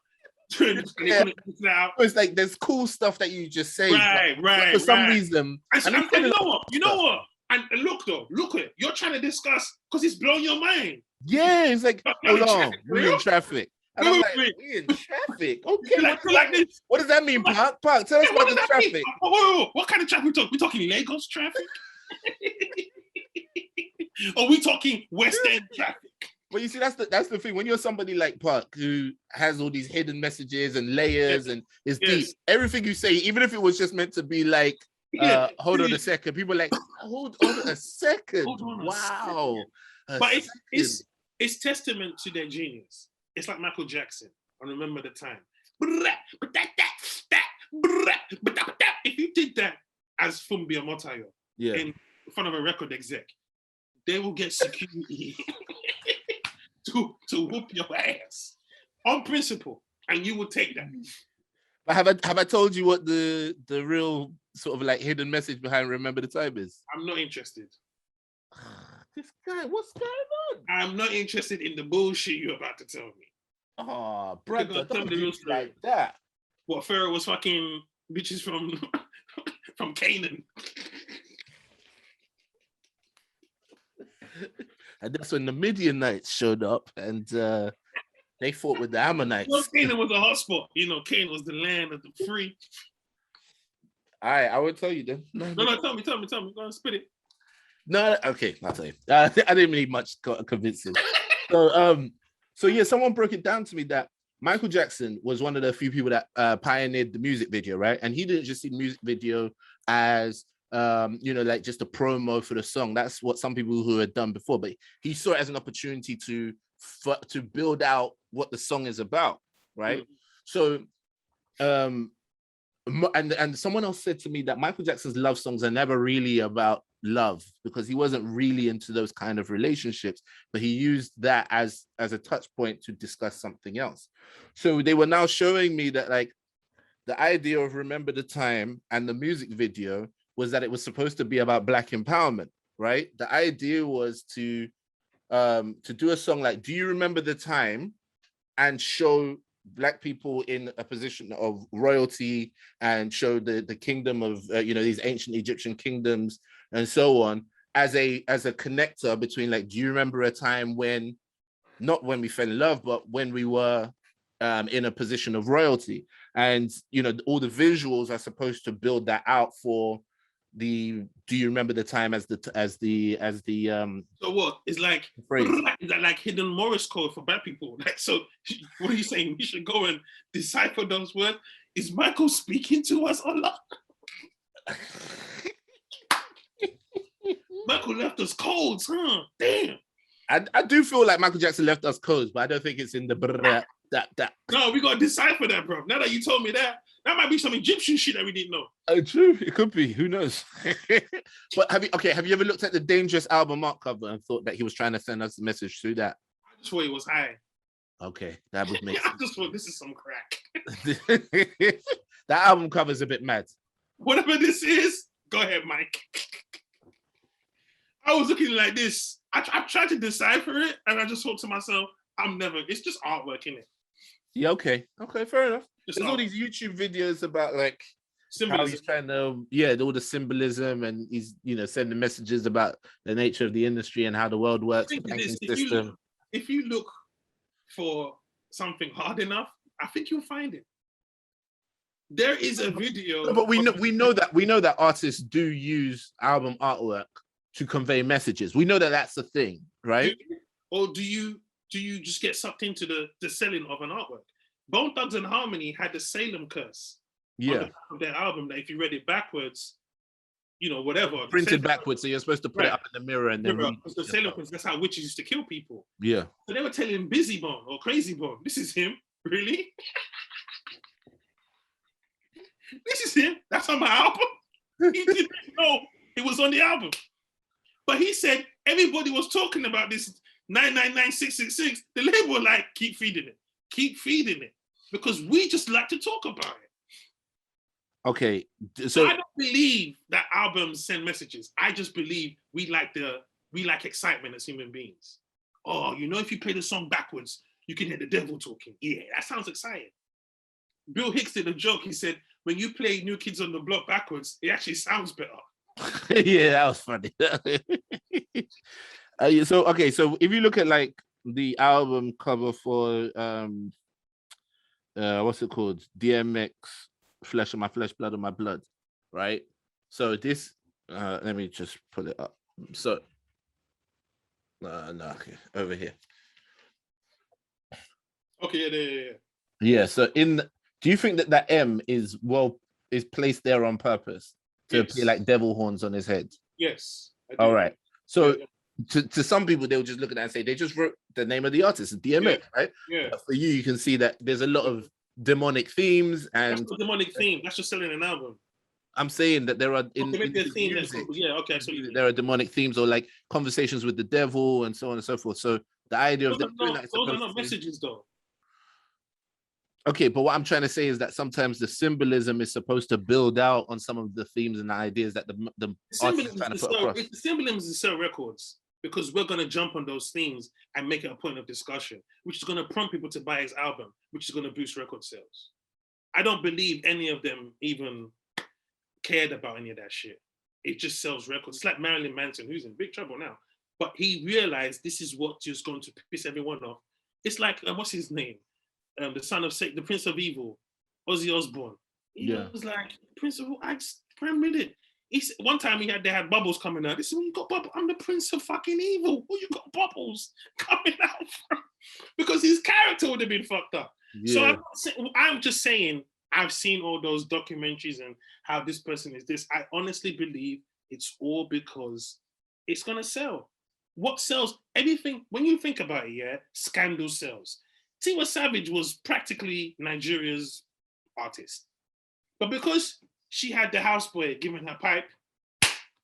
It's like there's cool stuff that you just say. Right. For some reason. And you know what? And look at it. You're trying to discuss because it's blowing your mind. Yeah, it's like, hold on, we're in traffic. And I'm like, we in traffic? Okay, what does that mean, Park? Park, tell us about the traffic. What kind of traffic we talking? We talking Lagos traffic? Or we talking West End traffic? Well, you see, that's the thing. When you're somebody like Park who has all these hidden messages and layers and is deep, everything you say, even if it was just meant to be like, hold on a second, people are like, hold on a second. Wow. But it's testament to their genius. It's like Michael Jackson. I remember the time. If you did that as Funmbi or Motayo in front of a record exec, they will get security to whoop your ass on principle, and you will take that. But have I told you what the real sort of like hidden message behind Remember the Time is? I'm not interested. This guy, what's going on? I'm not interested in the bullshit you're about to tell me. Oh, brother, don't do like that. What, Pharaoh was fucking bitches from from Canaan. And that's when the Midianites showed up and they fought with the Ammonites. Well, Canaan was a hotspot. You know, Canaan was the land of the free. All right, I will tell you then. No, tell me. Go on, spit it. No, okay, I'll tell you. I didn't need much convincing. So yeah, someone broke it down to me that Michael Jackson was one of the few people that pioneered the music video, right? And he didn't just see the music video as like just a promo for the song. That's what some people who had done before, but he saw it as an opportunity to build out what the song is about, right? So And someone else said to me that Michael Jackson's love songs are never really about love because he wasn't really into those kind of relationships, but he used that as a touch point to discuss something else. So they were now showing me that like the idea of Remember the Time and the music video was that it was supposed to be about Black empowerment, right? The idea was to do a song like Do You Remember the Time, and show Black people in a position of royalty and show the kingdom of these ancient Egyptian kingdoms and so on as a connector between like, do you remember a time when, not when we fell in love, but when we were in a position of royalty? And all the visuals are supposed to build that out for the do you remember the time as the so what is like phrase. Is that like hidden Morse code for Black people? Like, so what are you saying? We should go and decipher those words? Is Michael speaking to us, Allah? Michael left us codes, huh? Damn. I do feel like Michael Jackson left us codes, but I don't think it's in the that. No, we gotta decipher that, bro. Now that you told me that might be some Egyptian shit that we didn't know. True, it could be. Who knows? But have you ever looked at the Dangerous album art cover and thought that he was trying to send us a message through that? I just thought it was high. Okay, that would make sense. I just thought this is some crack. That album cover is a bit mad. Whatever this is, go ahead, Mike. I was looking like this. I tried to decipher it, and I just thought to myself, it's just artwork, innit? Yeah, okay, fair enough. Just There's all these YouTube videos about like symbolism. How he's trying to, all the symbolism, and he's, sending messages about the nature of the industry and how the world works, the banking system. If you look for something hard enough, I think you'll find it. There is a video. No, but we know that artists do use album artwork to convey messages. We know that that's the thing, right? Or do you just get sucked into the selling of an artwork? Bone Thugs and Harmony had the Salem curse. Yeah. Of their album, that if you read it backwards, whatever. Printed backwards, so you're supposed to put it up in the mirror and then read. The Salem curse, that's how witches used to kill people. Yeah. So they were telling Busy Bone or Crazy Bone, this is him, really? This is him. That's on my album. He didn't know it was on the album. But he said everybody was talking about this 999666. The label were like, keep feeding it. Because we just like to talk about it. Okay. So I don't believe that albums send messages. I just believe we like excitement as human beings. Oh, if you play the song backwards, you can hear the devil talking. Yeah, that sounds exciting. Bill Hicks did a joke. He said, when you play New Kids on the Block backwards, it actually sounds better. Yeah, that was funny. So if you look at like the album cover for what's it called? DMX, Flesh of My Flesh, Blood of My Blood, right? So this, let me just pull it up. So, okay, over here. Okay, yeah. Yeah. So do you think that M is placed there on purpose to appear like devil horns on his head? Yes. All right. So to some people, they'll just look at that and say they just wrote the name of the artist, DMX, right? Yeah. But for you can see that there's a lot of demonic themes, and that's not demonic theme. That's just selling an album. I'm saying that there are there are demonic themes or like conversations with the devil and so on and so forth. So the idea of those are not messages though. Okay, but what I'm trying to say is that sometimes the symbolism is supposed to build out on some of the themes and the ideas that the artist is trying to put across. The symbolism is to sell records, because we're going to jump on those themes and make it a point of discussion, which is going to prompt people to buy his album, which is going to boost record sales. I don't believe any of them even cared about any of that shit. It just sells records. It's like Marilyn Manson, who's in big trouble now, but he realized this is what just going to piss everyone off. It's like, what's his name? The son of Satan, the Prince of Evil, Ozzy Osbourne. He was like, Prince of, I just ran with it. One time they had bubbles coming out. He said, well, you got bubbles. I'm the Prince of fucking Evil. Who you got bubbles coming out from? Because his character would have been fucked up. Yeah. So I'm just saying, I've seen all those documentaries and how this person is this. I honestly believe it's all because it's going to sell. What sells? Everything, when you think about it, Scandal sells. Tiwa Savage was practically Nigeria's artist. But because she had the houseboy giving her pipe,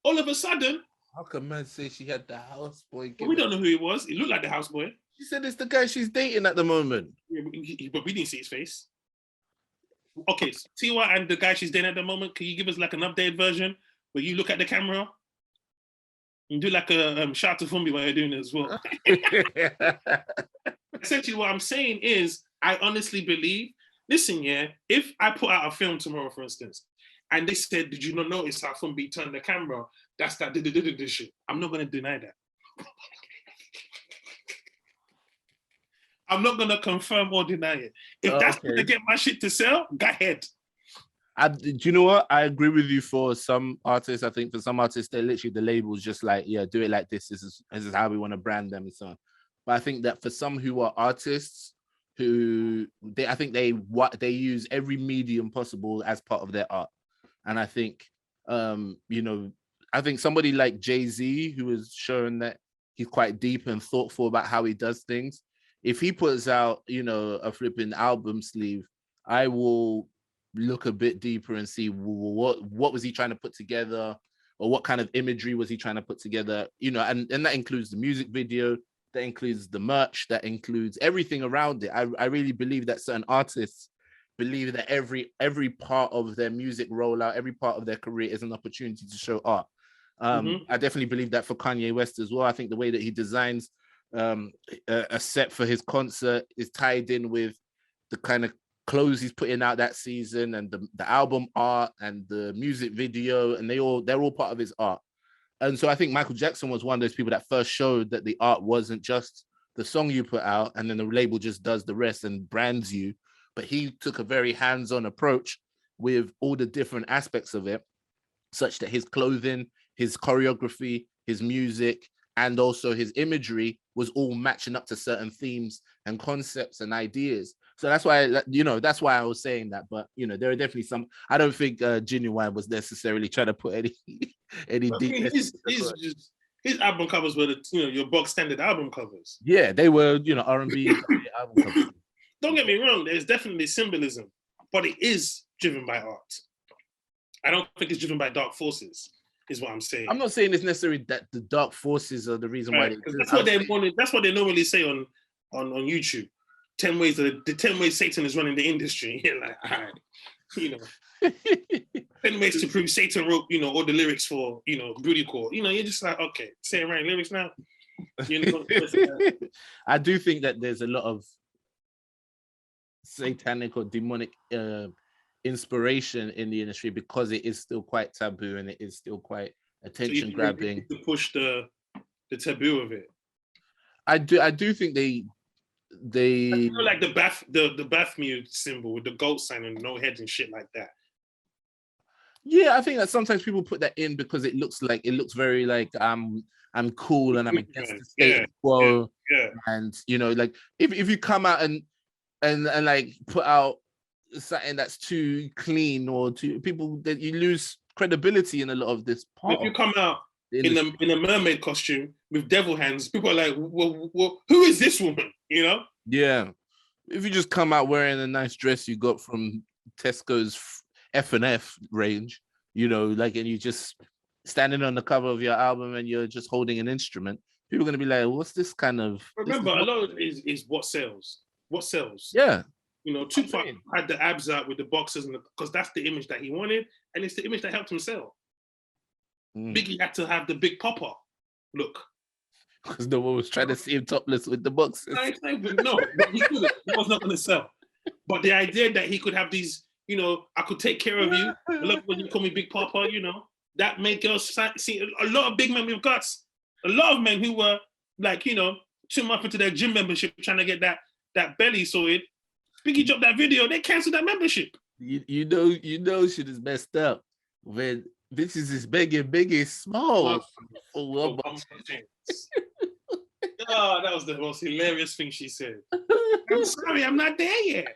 all of a sudden, How can man say she had the houseboy? we don't know who he was. He looked like the houseboy. She said it's the guy she's dating at the moment. Yeah, but we didn't see his face. Okay, so Tiwa and the guy she's dating at the moment, can you give us like an updated version where you look at the camera and do like a shout to Funmbi while you're doing it as well? Essentially, what I'm saying is, I honestly believe, listen, yeah, if I put out a film tomorrow, for instance, and they said, did you not notice how Funmbi turned the camera? That's that shit. I'm not going to deny that. I'm not going to confirm or deny it. If that's going to get my shit to sell, go ahead. Do you know what? I agree with you for some artists. I think for some artists, they're literally the labels just like, yeah, do it like this. This is how we want to brand them and so on. But I think that for some who are artists, I think they use every medium possible as part of their art. And I think, I think somebody like Jay-Z, who has shown that he's quite deep and thoughtful about how he does things, if he puts out, a flipping album sleeve, I will look a bit deeper and see what was he trying to put together, or what kind of imagery was he trying to put together, and that includes the music video, that includes the merch, that includes everything around it. I really believe that certain artists believe that every part of their music rollout, every part of their career is an opportunity to show art. I definitely believe that for Kanye West as well. I think the way that he designs a set for his concert is tied in with the kind of clothes he's putting out that season, and the album art and the music video, and they're all part of his art. And so I think Michael Jackson was one of those people that first showed that the art wasn't just the song you put out and then the label just does the rest and brands you, but he took a very hands-on approach with all the different aspects of it, such that his clothing, his choreography, his music, and also his imagery was all matching up to certain themes and concepts and ideas. So that's why, that's why I was saying that. But, there are definitely some, I don't think Genuine was necessarily trying to put any deep. His album covers were your box standard album covers. Yeah, they were, R&B album covers. Don't get me wrong, there's definitely symbolism, but it is driven by art. I don't think it's driven by dark forces, is what I'm saying. I'm not saying it's necessarily that the dark forces are the reason why. That's what they wanted. That's what they normally say on YouTube. 10 ways Satan is running the industry. You're like, all right, 10 ways to prove Satan wrote, all the lyrics for, Booty Call. You're just like, okay, saying right lyrics now. I do think that there's a lot of satanic or demonic inspiration in the industry because it is still quite taboo and it is still quite attention grabbing. To push the taboo of it. I do think they like the Baphomet symbol with the goat sign and no heads and shit like that. Yeah, I think that sometimes people put that in because it looks very like I'm cool and I'm against the status quo. Yeah. And like if you come out and like put out something that's too clean or too people, that you lose credibility in a lot of this part. If you come out in a mermaid costume with devil hands, people are like, well, who is this woman? Yeah. If you just come out wearing a nice dress you got from Tesco's F&F range, and you just standing on the cover of your album and you're just holding an instrument, people are going to be like, what's this kind of... Remember, a lot of it is what sells. What sells? Yeah. Tupac had the abs out with the boxers, because that's the image that he wanted, and it's the image that helped him sell. Biggie had to have the big popper look. Because no one was trying to see him topless with the boxers. No, he couldn't. He was not going to sell. But the idea that he could have these, I could take care of you. I love when you call me Big Papa, that made girls see a lot of big men with guts. A lot of men who were like, 2 months into their gym membership trying to get that belly sorted. Biggie dropped that video, they canceled that membership. You know shit is messed up when bitches is big and big is small. Oh, that was the most hilarious thing she said. I'm sorry, I'm not there yet.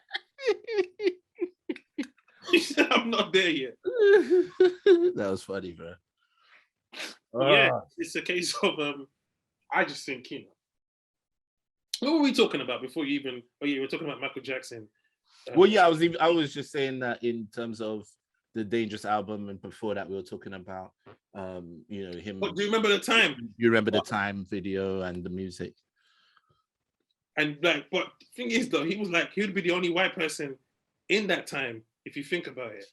She said, I'm not there yet. That was funny, bro. Yeah, it's a case of I just think, what were we talking about before you even? Oh yeah, we were talking about Michael Jackson. Well, yeah, I was just saying that in terms of the Dangerous album, and before that we were talking about you know, him. But do you remember the time? You remember the time video and the music. And like, but the thing is though, he would be the only white person in that time, if you think about it.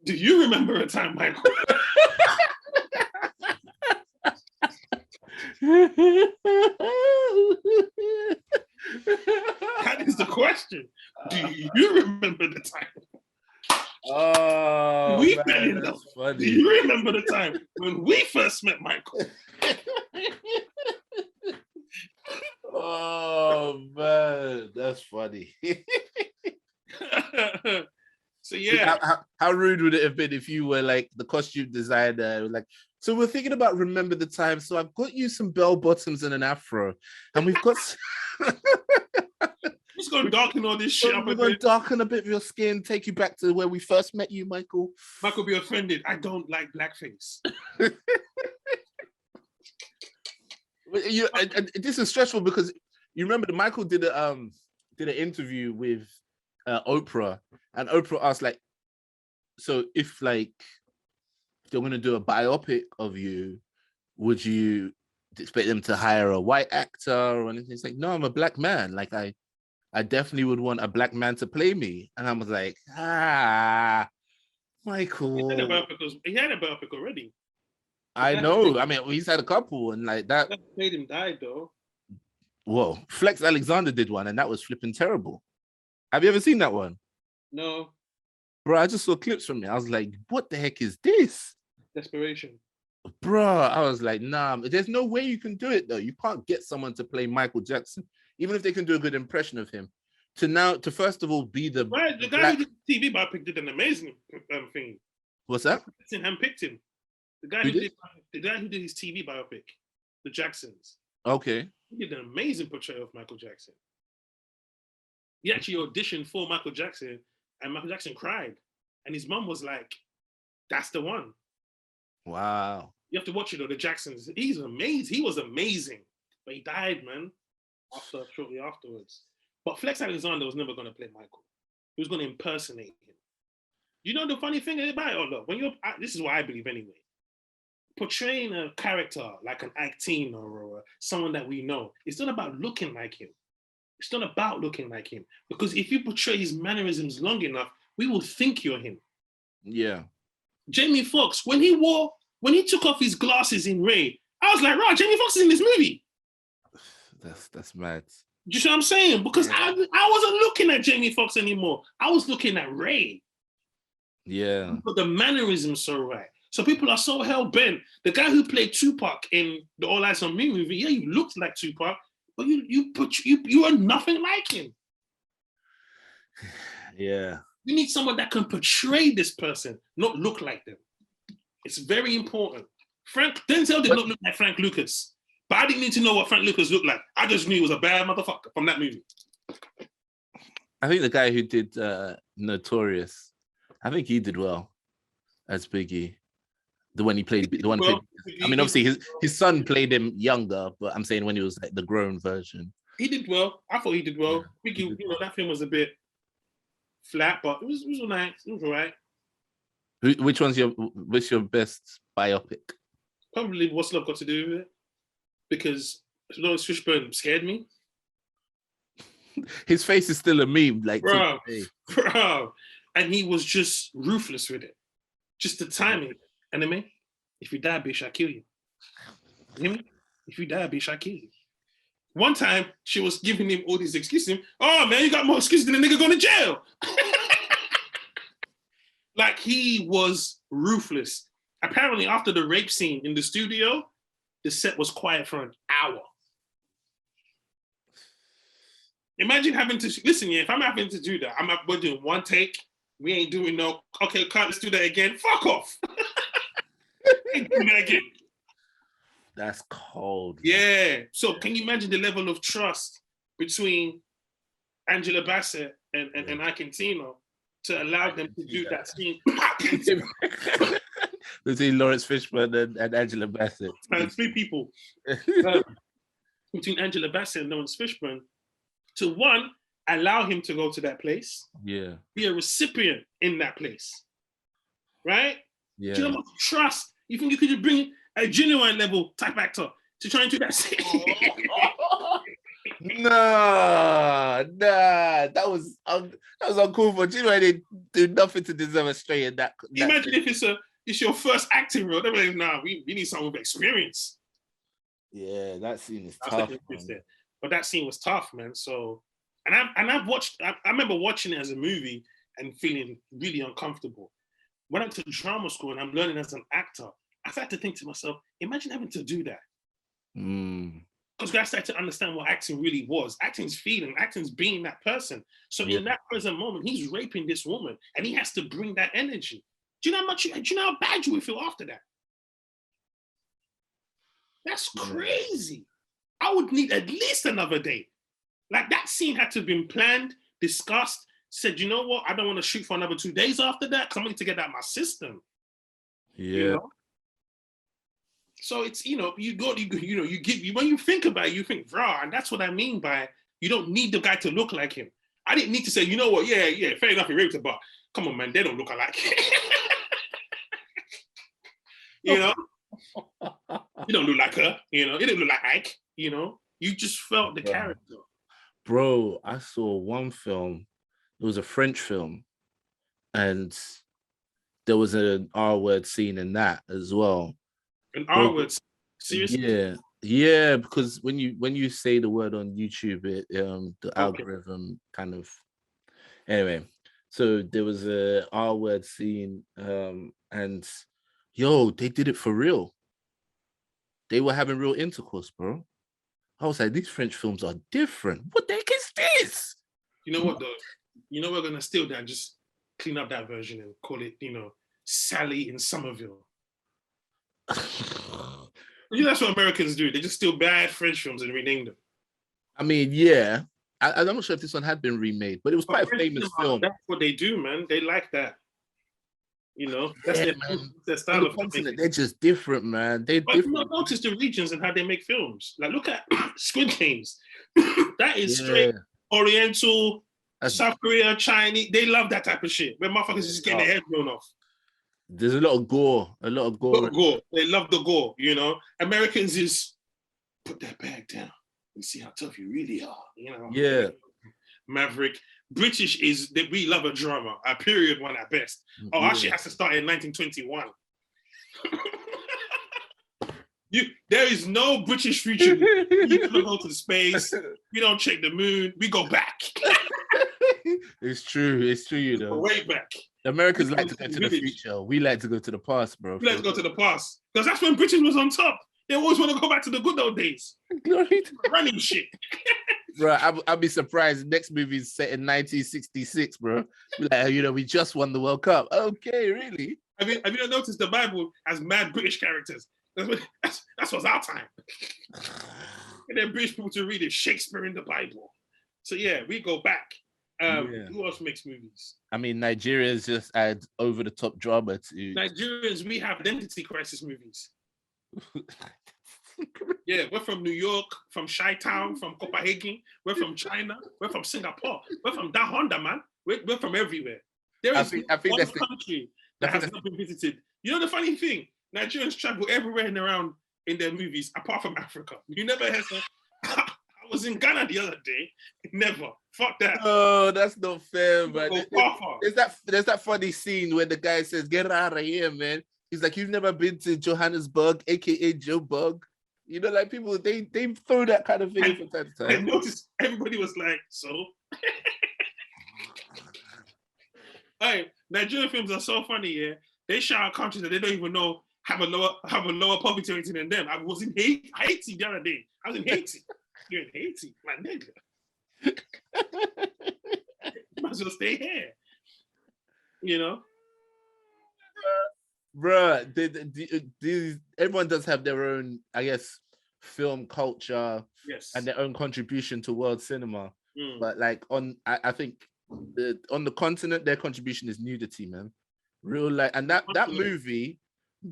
Do you remember a time, Michael? That is the question. Do you remember the time? Oh, We man, fell in love. funny. Do you remember the time when we first met Michael? Oh man, that's funny. So yeah, how rude would it have been if you were like the costume designer, like, so we're thinking about remember the time, so I've got you some bell bottoms and an afro, and we've got just gonna darken all this shit up. We're gonna darken a bit of your skin, take you back to where we first met you, Michael. Michael be offended. I don't like blackface. This is stressful because you remember that Michael did an interview with Oprah, and Oprah asked, like, so if like they're gonna do a biopic of you, would you expect them to hire a white actor or anything? It's like, no, I'm a black man. Like I definitely would want a black man to play me. And I was like, Michael. He had a biopic already. I know. I mean, he's had a couple, and like that made him die though. Whoa, Flex Alexander did one, and that was flipping terrible. Have you ever seen that one? No. Bro, I just saw clips from it. I was like, what the heck is this? Desperation. Bro, I was like, nah, there's no way you can do it though. You can't get someone to play Michael Jackson, even if they can do a good impression of him. To first of all be the guy who did TV biopic did an amazing thing. What's that? Handpicked him. The guy who did his TV biopic, the Jacksons. Okay. He did an amazing portrayal of Michael Jackson. He actually auditioned for Michael Jackson, and Michael Jackson cried. And his mom was like, that's the one. Wow. You have to watch it though, the Jacksons. He's amazing. He was amazing. But he died, man, shortly afterwards. But Flex Alexander was never going to play Michael. He was going to impersonate him. You know the funny thing about it, or look, this is what I believe anyway. Portraying a character like an acting or someone that we know, it's not about looking like him. It's not about looking like him. Because if you portray his mannerisms long enough, we will think you're him. Yeah. Jamie Foxx, when he took off his glasses in Ray, I was like, right, Jamie Foxx is in this movie. That's mad. Do you see what I'm saying? Because I wasn't looking at Jamie Foxx anymore. I was looking at Ray. Yeah. But the mannerisms so right. So people are so hell-bent. The guy who played Tupac in the Ola and Funmbi movie, yeah, you looked like Tupac, but you are nothing like him. Yeah. You need someone that can portray this person, not look like them. It's very important. Denzel did not look like Frank Lucas, but I didn't need to know what Frank Lucas looked like. I just knew he was a bad motherfucker from that movie. I think the guy who did Notorious, I think he did well as Biggie. I mean, obviously his son played him younger, but I'm saying when he was like the grown version. He did well. I thought he did well. Biggie, that film was a bit flat, but it was nice. It was all right. What's your best biopic? Probably What's Love Got to Do with It? Because Lawrence Fishburne scared me. His face is still a meme, like bro. And he was just ruthless with it. Just the timing. Enemy, if you die, bitch, I kill you. You hear me? If you die, bitch, I kill you. One time, she was giving him all these excuses. Oh man, you got more excuses than a nigga going to jail. Like he was ruthless. Apparently, after the rape scene in the studio, the set was quiet for an hour. Imagine having to listen. Yeah, if I'm having to do that, we're doing one take. We ain't doing no. Okay, can't let's do that again. Fuck off. Ain't doing that again. That's cold. Yeah. So can you imagine the level of trust between Angela Bassett and Argentino to allow them to do that scene? Between Lawrence Fishburne and Angela Bassett. And three people. Between Angela Bassett and Lawrence Fishburne to one, allow him to go to that place, be a recipient in that place, right? Yeah. Do you know how much trust you think you could bring a genuine level type actor to try and do that scene? Nah, that was uncool for you. They didn't do nothing to deserve a stray in that. Imagine if it's your first acting role. They're like, nah, we need someone with experience. Yeah, that scene is tough. But that scene was tough, man. So, and I've watched. I remember watching it as a movie and feeling really uncomfortable. When I went to drama school and I'm learning as an actor, I started to think to myself, imagine having to do that. Because I started to understand what acting really was. Acting's feeling, acting's being that person. So in that present moment, he's raping this woman and he has to bring that energy. Do you know how bad you would feel after that? That's crazy. I would need at least another day. Like that scene had to have been planned, discussed, said, you know what? I don't want to shoot for another 2 days after that because I need to get that out of my system. Yeah. You know? So it's, when you think about it, you think, rah, and that's what I mean by you don't need the guy to look like him. I didn't need to say, you know what, yeah, fair enough, he raped her, but come on, man, they don't look alike. You know? You don't look like her, you didn't look like Ike, you just felt the character. Bro, I saw one film, it was a French film, and there was an R-word scene in that as well. An R-word? Seriously? Yeah, because when you say the word on YouTube, the algorithm kind of. Anyway, so there was a R-word scene, and they did it for real. They were having real intercourse, bro. I was like, these French films are different. What the heck is this? You know what, though? We're gonna steal that and just clean up that version and call it, Sally in Somerville. That's what Americans do. They just steal bad French films and rename them. I mean, yeah. I'm not sure if this one had been remade, but it was quite a famous film. That's what they do, man. They like that. That's their style of film. They're just different, man. They're different. Notice the regions and how they make films. Like, look at Squid Games. That is straight Oriental, South Korea, Chinese. They love that type of shit. Where motherfuckers just getting their head blown off. There's a lot of gore. They love the gore, Americans is put that bag down and see how tough you really are. Yeah. Maverick. British is that we love a drama, a period one at best. Our shit has to start in 1921. There is no British future. We don't go to space. We don't check the moon. We go back. It's true, Way back. The Americans like to go to the future. We like to go to the past, bro. We like to go to the past. Because that's when Britain was on top. They always want to go back to the good old days. Glory to running shit. Bro, I'll be surprised. Next movie is set in 1966, bro. Like, we just won the World Cup. Okay, really? Have you not noticed the Bible has mad British characters? That's what's our time. And then British people to read it, Shakespeare in the Bible. So yeah, we go back. Who else makes movies? I mean, Nigerians just add over-the-top drama to... Nigerians, we have identity crisis movies. Yeah, we're from New York, from Chi-Town, from Copenhagen. We're from China. We're from Singapore. We're from Down Under, man. We're from everywhere. There is one country that has not been visited. The funny thing? Nigerians travel everywhere and around in their movies, apart from Africa. You never heard that? I was in Ghana the other day. Never. Fuck that. Oh, that's not fair, man. There's that funny scene where the guy says, "Get out of here, man." He's like, "You've never been to Johannesburg, aka Joe Bug." Like people, they throw that kind of thing from time to time. I noticed everybody was like, so. Hey, Nigerian films are so funny, yeah. They shout out countries that they don't even know have a lower poverty rating than them. I was in Haiti the other day. I was in Haiti. You're in Haiti, my nigga. You might as well stay here. Bruh, everyone does have their own, I guess, film culture and their own contribution to world cinema. But like I think on the continent, their contribution is nudity, man. Real life, and that movie,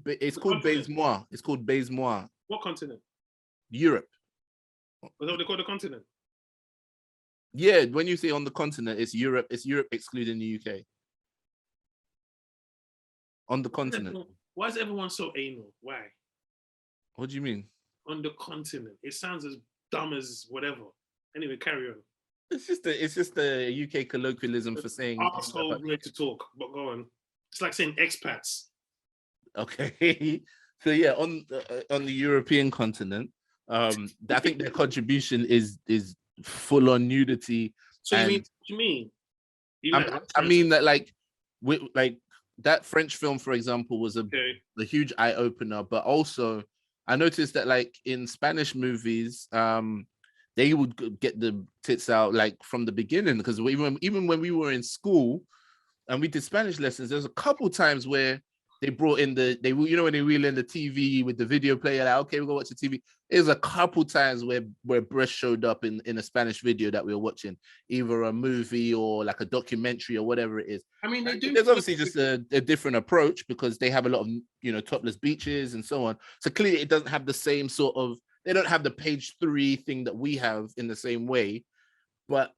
it's called Baise-Moi. It's called Baise-Moi. What continent? Europe. Is that what they call the continent? Yeah, when you say on the continent, it's Europe. It's Europe excluding the UK. On the continent. Why is everyone so anal? Why? What do you mean? On the continent. It sounds as dumb as whatever. Anyway, carry on. It's just a UK colloquialism for saying asshole way to talk, but go on. It's like saying expats. Okay. So yeah, on the European continent, I think their contribution is full on nudity. So you mean what you mean? I mean that like that French film, for example, was a huge eye opener, but also I noticed that like in Spanish movies, they would get the tits out like from the beginning, because even when we were in school and we did Spanish lessons, there's a couple times where they brought in when they wheel in the TV with the video player, like, okay, we're gonna watch the TV. There's a couple times where breast showed up in a Spanish video that we were watching, either a movie or like a documentary or whatever it is. I mean, they do. There's obviously just a different approach because they have a lot of topless beaches and so on. So clearly, it doesn't have the same sort of. They don't have the page 3 thing that we have in the same way, but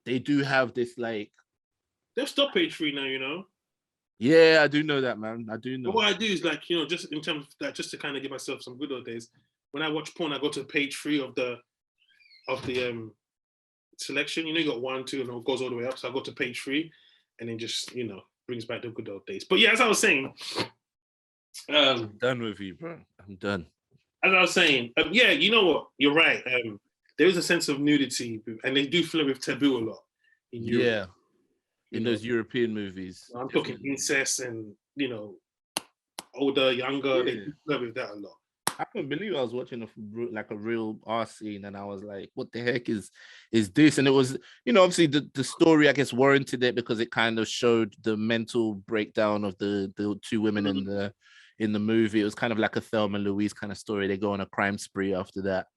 they do have this like. They've stopped page 3 now, Yeah, I do know that, man. I do know. But what I do is like, just in terms of that, just to kind of give myself some good old days. When I watch porn, I go to page 3 of the selection. You got 1, 2, and it goes all the way up. So I go to page 3, and then just brings back the good old days. But yeah, as I was saying, I'm done with you, bro. I'm done. As I was saying, yeah, you know what? You're right. There is a sense of nudity, and they do flirt with taboo a lot. In Europe. In those European movies. I'm talking incest and, older, younger. Yeah. They flirt with that a lot. I couldn't believe I was watching a real art scene, and I was like, what the heck is this? And it was, obviously the story, I guess, warranted it because it kind of showed the mental breakdown of the 2 women in the movie. It was kind of like a Thelma and Louise kind of story. They go on a crime spree after that,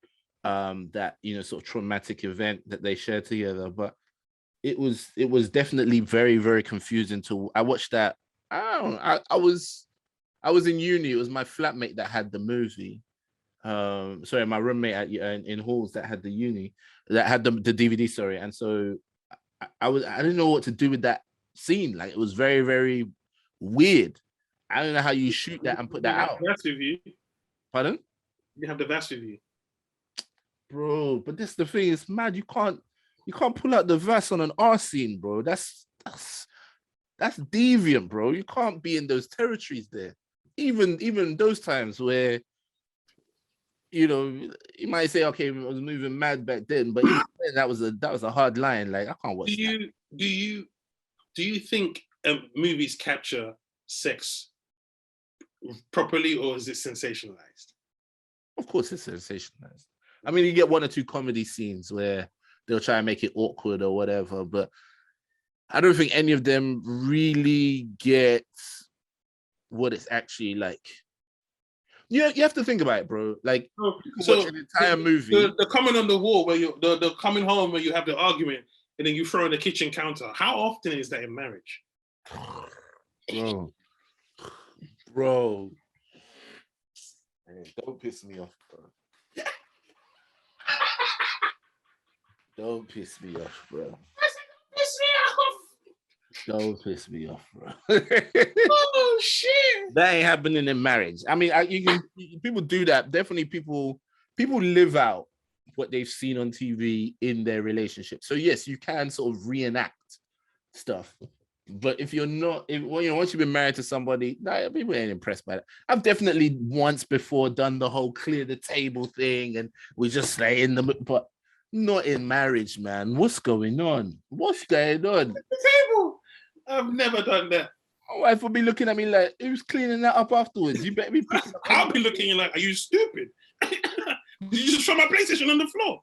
sort of traumatic event that they share together. But it was definitely very, very confusing I watched that. I was in uni. It was my flatmate that had the movie. Sorry, my roommate in halls that had the DVD. Sorry, and so I didn't know what to do with that scene. Like, it was very, very weird. I don't know how you shoot that and put that out. That's with you. Pardon? You have the VAS with you, bro. But this the thing. It's mad. You can't pull out the VAS on an R scene, bro. That's deviant, bro. You can't be in those territories there. Even those times where, you might say, okay, I was moving mad back then, but even then, that was a hard line. Like, I can't watch that. Do you think movies capture sex properly, or is it sensationalized? Of course, it's sensationalized. I mean, you get 1 or 2 comedy scenes where they'll try and make it awkward or whatever, but I don't think any of them really get what it's actually like. You have to think about it, bro. Like, so watch an entire movie. The coming on the wall where the coming home where you have the argument and then you throw in the kitchen counter. How often is that in marriage? Bro. Man, don't piss me off, bro. Don't piss me off, bro. Don't piss me off, bro. Oh shit! That ain't happening in marriage. I mean, people do that. Definitely, people live out what they've seen on TV in their relationship. So yes, you can sort of reenact stuff. But if you're not, once you've been married to somebody, people ain't impressed by that. I've definitely once before done the whole clear the table thing, and we just like but not in marriage, man. What's going on? What's going on? The table. I've never done that. My wife will be looking at me like, who's cleaning that up afterwards? You better be picking up. I'll be looking at you like, are you stupid? Did you just throw my PlayStation on the floor?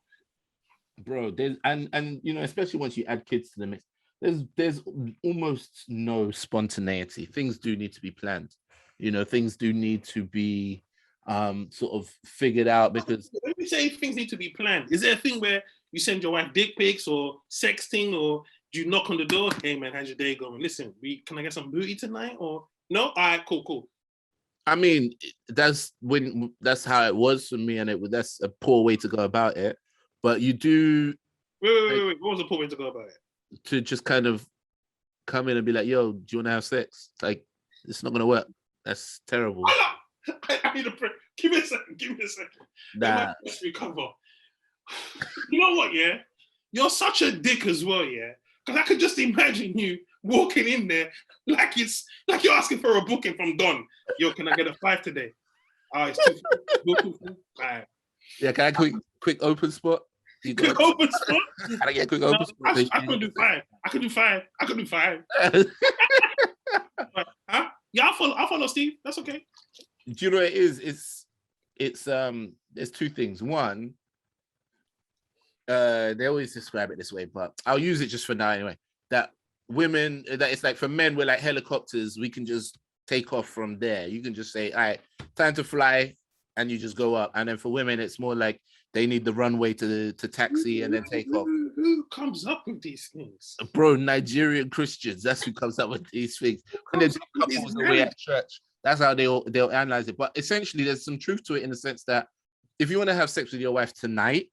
Bro, there's and especially once you add kids to the mix, there's almost no spontaneity. Things do need to be planned. Things do need to be sort of figured out, because when you say things need to be planned, is there a thing where you send your wife dick pics or sexting, or do you knock on the door? Hey man, how's your day going? Listen, can I get some booty tonight? Or no? All right, cool. I mean, that's how it was for me, and that's a poor way to go about it. But you do. Wait. What was the point way to go about it? To just kind of come in and be like, yo, do you want to have sex? Like, it's not gonna work. That's terrible. I need a break. Give me a second. Nah. Let my voice recover. You know what, yeah? You're such a dick as well, yeah? Because I could just imagine you walking in there like you're asking for a booking from Don. Yo, can I get a 5 today? It's 2. Right. Yeah, can I quick open spot? Quick open spot? Can I get a quick open spot? I could do 5. I could do 5. Huh? Yeah, I'll follow Steve. That's okay. Do you know what it is? It's there's two things. One, they always describe it this way, but I'll use it just for now anyway. That women, that it's like for men, we're like helicopters. We can just take off from there. You can just say, all right, time to fly, and you just go up. And then for women, it's more like they need the runway to taxi and then take off. Who comes up with these things? Bro, Nigerian Christians, that's who comes up with these things. When there's couples away at church, that's how they'll analyze it. But essentially, there's some truth to it in the sense that if you want to have sex with your wife tonight,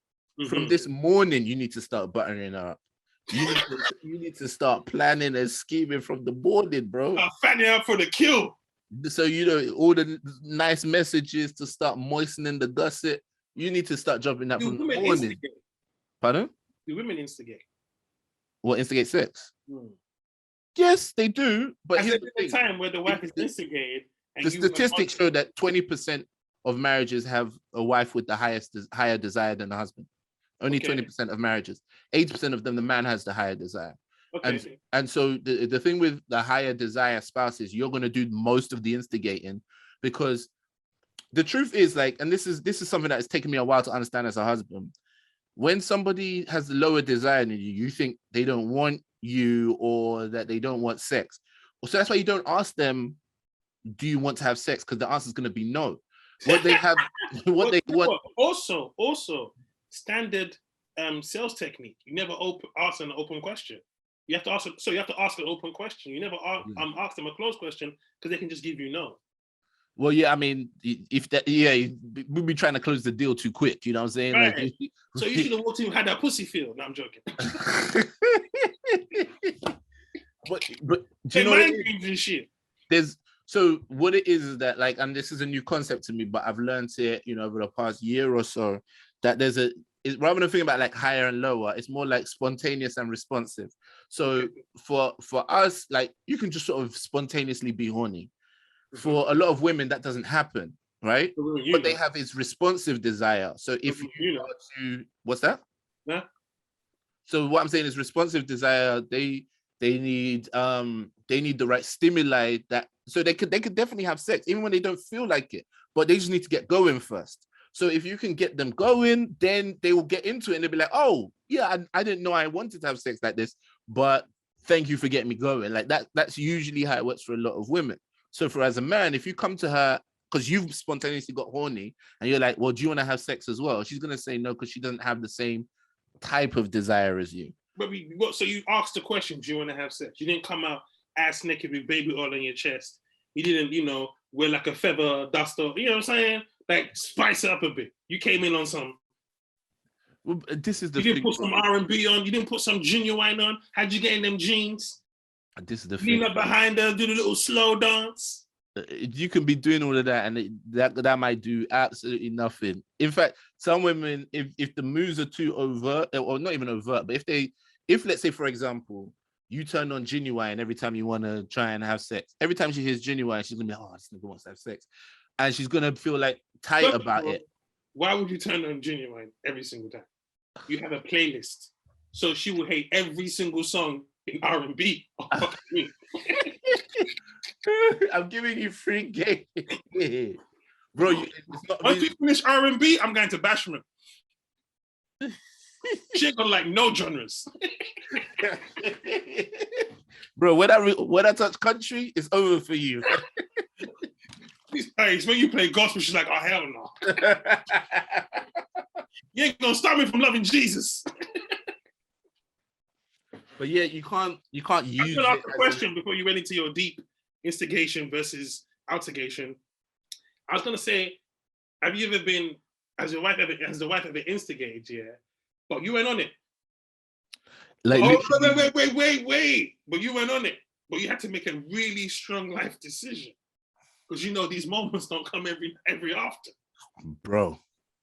from this morning, you need to start buttering her up. You need to start planning and scheming from the morning, bro. Fanning out for the kill. So, you know, all the nice messages to start moistening the gusset, you need to start jumping that from the morning. Instigate. Pardon? Do women instigate? What, instigate sex? Yes, they do. But here's the time where the wife is instigated. The statistics show that 20% of marriages have a wife with the higher desire than the husband. Only 20% of marriages. 80% of them, the man has the higher desire. Okay. And so the thing with the higher desire spouses, you're going to do most of the instigating, because the truth is, like, and this is something that has taken me a while to understand as a husband. When somebody has the lower desire in you, you think they don't want you or that they don't want sex. So that's why you don't ask them, do you want to have sex? Because the answer is going to be no. What they have, what they want. Also, standard sales technique. You never ask an open question. You have to ask. So you have to ask an open question. You never ask them a closed question because they can just give you no. Well, yeah, I mean, if that, we'd be trying to close the deal too quick. You know what I'm saying? Right. Like, so you should have walked in and had that pussy feel. No, I'm joking. but do you know mind games and shit. So what it is that, like, and this is a new concept to me, but I've learned it, you know, over the past year or so, that rather than thinking about like higher and lower, it's more like spontaneous and responsive. So for us, like, you can just sort of spontaneously be horny. For a lot of women, that doesn't happen, right? What they have is responsive desire. So if you know to, what's that? Yeah. So what I'm saying is responsive desire. They need the right stimuli that, so they could definitely have sex even when they don't feel like it, but they just need to get going first. So if you can get them going, then they will get into it and they'll be like, oh yeah, I didn't know I wanted to have sex like this, but thank you for getting me going. Like that's usually how it works for a lot of women. So for as a man, if you come to her because you've spontaneously got horny and you're like, well, do you want to have sex as well? She's going to say no because she doesn't have the same type of desire as you. But so you asked the question, do you want to have sex? You didn't come out ass naked with baby oil on your chest. You didn't, wear like a feather duster. You know what I'm saying? Like spice it up a bit. You came in on some. Well, this is the You didn't put some R&B on. You didn't put some Genuine on. How'd you get in them jeans? This is the Lean up behind her, do the little slow dance. You can be doing all of that, and that might do absolutely nothing. In fact, some women, if the moves are too overt, or not even overt, but if let's say, for example, you turn on Genuine every time you want to try and have sex, every time she hears Genuine, she's gonna be like, oh, this nigga wants to have sex, and she's gonna feel like tight about it. Why would you turn on Genuine every single time? You have a playlist, so she will hate every single song in R&B. I'm giving you free game. Bro, once we finish R&B, I'm going to Bashment. She ain't gonna like no genres. Bro, when I touch country, it's over for you. Hey, it's when you play gospel, she's like, oh, hell no. You ain't gonna stop me from loving Jesus. But yeah, you can't use it. I ask a question before you went into your deep instigation versus outigation. I was gonna say, have you ever been, has the wife ever instigated, yeah? But you went on it. Like, Oh, literally, wait. But you went on it. But you had to make a really strong life decision. Because you know these moments don't come every after. bro,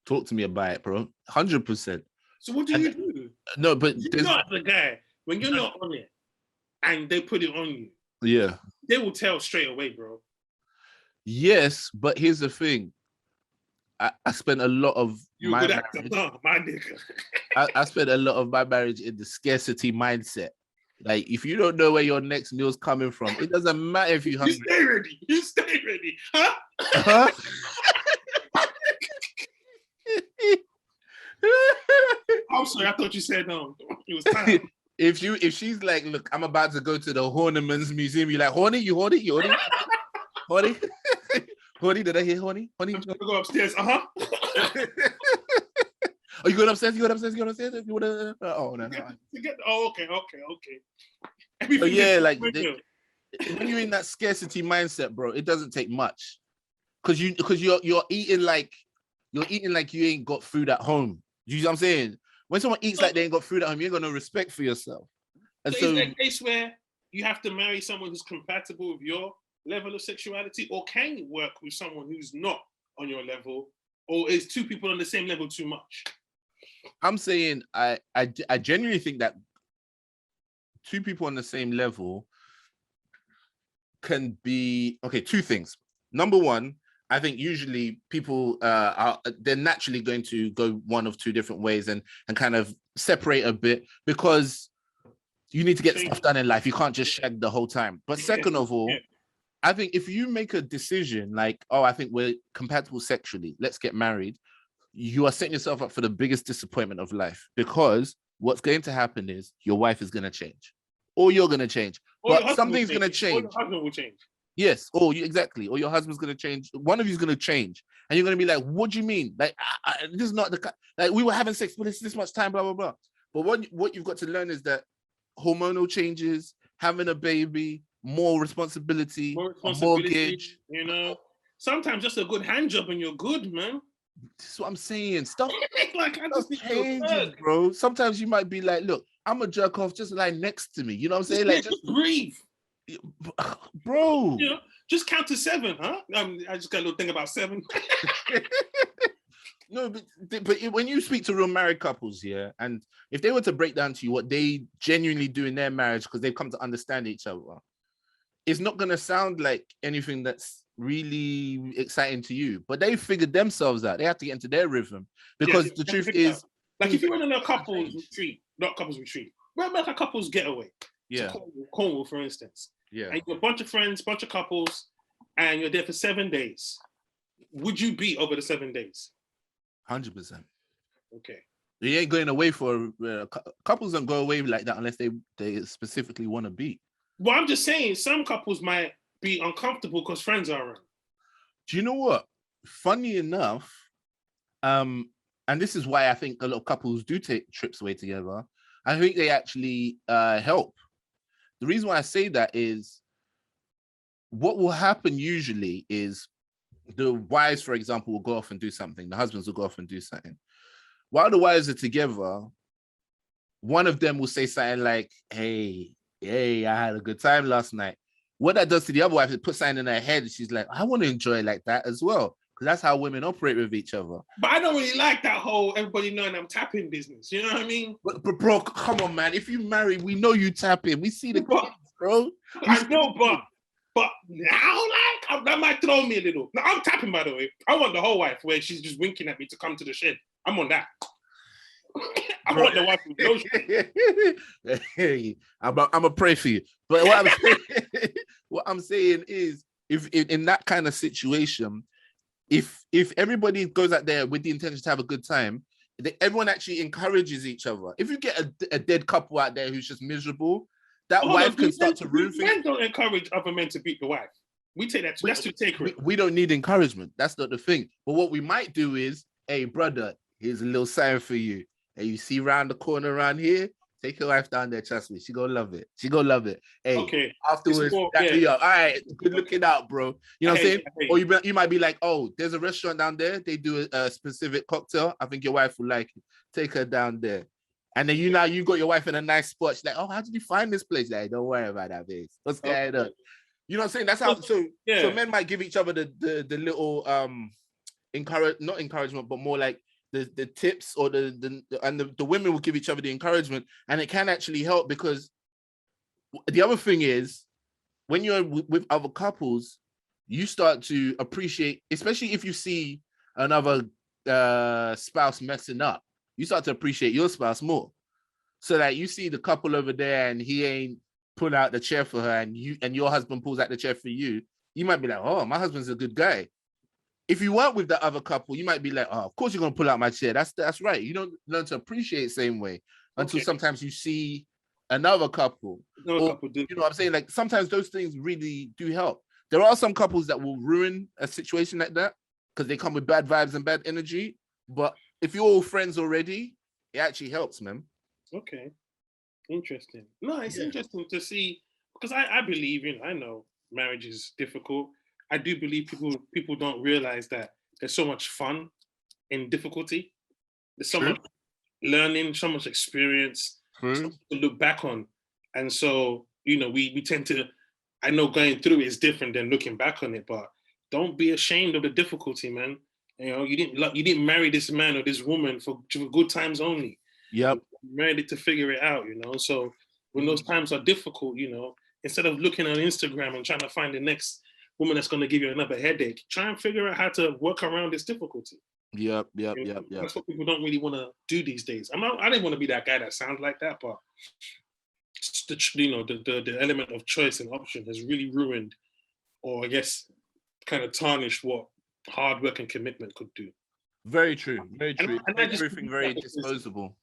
talk to me about it, bro. 100%. So what do you do? No, but You're not the guy. When you're not on it and they put it on you, yeah. they will tell straight away, bro. Yes, but here's the thing. I spent a lot of You're a my good actor, marriage. my nigga. I spent a lot of my marriage in the scarcity mindset. Like, if you don't know where your next meal's coming from, it doesn't matter if you're hungry. You stay ready, huh? Huh? I'm sorry, I thought you said no. It was time. If she's like, look, I'm about to go to the Horniman's Museum, you're like, horny, you horny, you horny, horny, horny. Did I hear horny? Horny. I'm gonna go upstairs. Are you going upstairs? You going upstairs? You going upstairs? If you wanna, oh no. Okay. So yeah, like when you're in that scarcity mindset, bro, it doesn't take much, because you're eating like you ain't got food at home. You know what I'm saying? When someone eats like they ain't got food at home, you ain't got no respect for yourself. And so is there a case where you have to marry someone who's compatible with your level of sexuality, or can you work with someone who's not on your level, or is two people on the same level too much? I'm saying I genuinely think that two people on the same level can be okay. Two things. Number one, I think usually people they're naturally going to go one of two different ways and kind of separate a bit, because you need to get stuff done in life. You can't just shag the whole time. But second of all, I think if you make a decision like, oh, I think we're compatible sexually, let's get married, you are setting yourself up for the biggest disappointment of life, because what's going to happen is your wife is going to change, or you're going to change, but something's going to change. Or your husband will change. Yes, or exactly, or your husband's going to change. One of you's going to change, and you're going to be like, "What do you mean? Like, this is not the like we were having sex, but it's this much time, blah blah blah." But what you've got to learn is that hormonal changes, having a baby, more responsibility, a mortgage. You know, sometimes just a good hand job and you're good, man. This is what I'm saying. Stuff like I just changes, bro. Sometimes you might be like, look, I'm a jerk off, just lie next to me. You know what I'm saying? Like, just breathe. Bro. You know, just count to 7, huh? I just got a little thing about 7. No, but when you speak to real married couples, yeah, and if they were to break down to you what they genuinely do in their marriage because they've come to understand each other, it's not going to sound like anything that's really exciting to you, but they figured themselves out. They have to get into their rhythm, because the truth is, like if you went on a couples retreat, not couples retreat, but like a couples getaway, yeah, Cornwall, for instance, yeah, and you're a bunch of friends, bunch of couples, and you're there for 7 days, would you be over the 7 days? 100%. Okay. You ain't going away for couples don't go away like that unless they specifically want to be. Well, I'm just saying some couples might be uncomfortable because friends are around. Do you know what? Funny enough, and this is why I think a lot of couples do take trips away together. I think they actually help. The reason why I say that is what will happen usually is the wives, for example, will go off and do something. The husbands will go off and do something. While the wives are together, one of them will say something like, hey, I had a good time last night. What that does to the other wife, it puts something in her head. She's like, I want to enjoy like that as well. Because that's how women operate with each other. But I don't really like that whole everybody knowing I'm tapping business. You know what I mean? But bro, come on, man. If you marry, we know you tapping. We see the kids, bro. I know, but now, like, that might throw me a little. Now, I'm tapping, by the way. I want the whole wife where she's just winking at me to come to the shed. I'm on that. I want the wife with no shit. I'm a pray for you. But what I'm saying is, if in that kind of situation, if everybody goes out there with the intention to have a good time, everyone actually encourages each other. If you get a dead couple out there who's just miserable, that wife can start to ruin things. Men don't encourage other men to beat the wife. We take that. That's too sacred. We don't need encouragement. That's not the thing. But what we might do is, hey, brother, here's a little sign for you. And you see around the corner around here, take your wife down there. Trust me, she gonna love it. She gonna love it. Hey, okay. Afterwards, all right, good looking out, bro. You know what I'm saying? Or you might be like, oh, there's a restaurant down there. They do a specific cocktail. I think your wife will like it. Take her down there. And then you got your wife in a nice spot. She's like, oh, how did you find this place? Like, don't worry about that, babes. What's going on? You know what I'm saying? That's how. So men might give each other the little not encouragement, but more like the tips, or the women will give each other the encouragement, and it can actually help, because the other thing is, when you're with other couples, you start to appreciate, especially if you see another spouse messing up, you start to appreciate your spouse more. So that you see the couple over there and he ain't pull out the chair for her, and your husband pulls out the chair for you, you might be like, oh, my husband's a good guy. If you weren't with the other couple, you might be like, oh, of course you're gonna pull out my chair. That's right. You don't learn to appreciate the same way until sometimes you see another couple. You know what I'm saying? Like, sometimes those things really do help. There are some couples that will ruin a situation like that because they come with bad vibes and bad energy. But if you're all friends already, it actually helps, man. Okay. Interesting. No, it's interesting to see, because I believe, I know marriage is difficult. I do believe people don't realize that there's so much fun in difficulty. There's so much learning, so much experience, something to look back on. And so, we tend to, I know going through it is different than looking back on it, but don't be ashamed of the difficulty, man. You didn't marry this man or this woman for good times only. Yep. You married it to figure it out, So when those times are difficult, instead of looking on Instagram and trying to find the next woman that's going to give you another headache, try and figure out how to work around this difficulty. Yep. That's what people don't really want to do these days. I didn't want to be that guy that sounds like that, but the element of choice and option has really ruined, or I guess kind of tarnished, what hard work and commitment could do. Very true. Very true. And everything very disposable.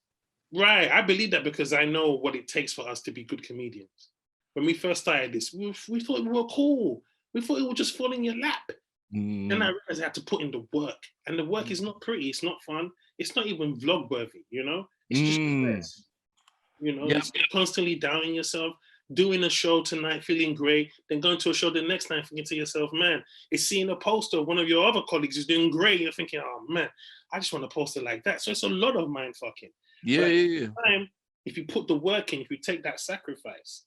Right. I believe that because I know what it takes for us to be good comedians. When we first started this, we thought we were cool. We thought it would just fall in your lap. Then I realized I had to put in the work. And the work is not pretty. It's not fun. It's not even vlog worthy, It's just stress. It's constantly doubting yourself, doing a show tonight, feeling great, then going to a show the next night, thinking to yourself, man, it's seeing a poster of one of your other colleagues who's doing great. You're thinking, oh man, I just want to post it like that. So it's a lot of mind fucking. Yeah. Time, if you put the work in, if you take that sacrifice,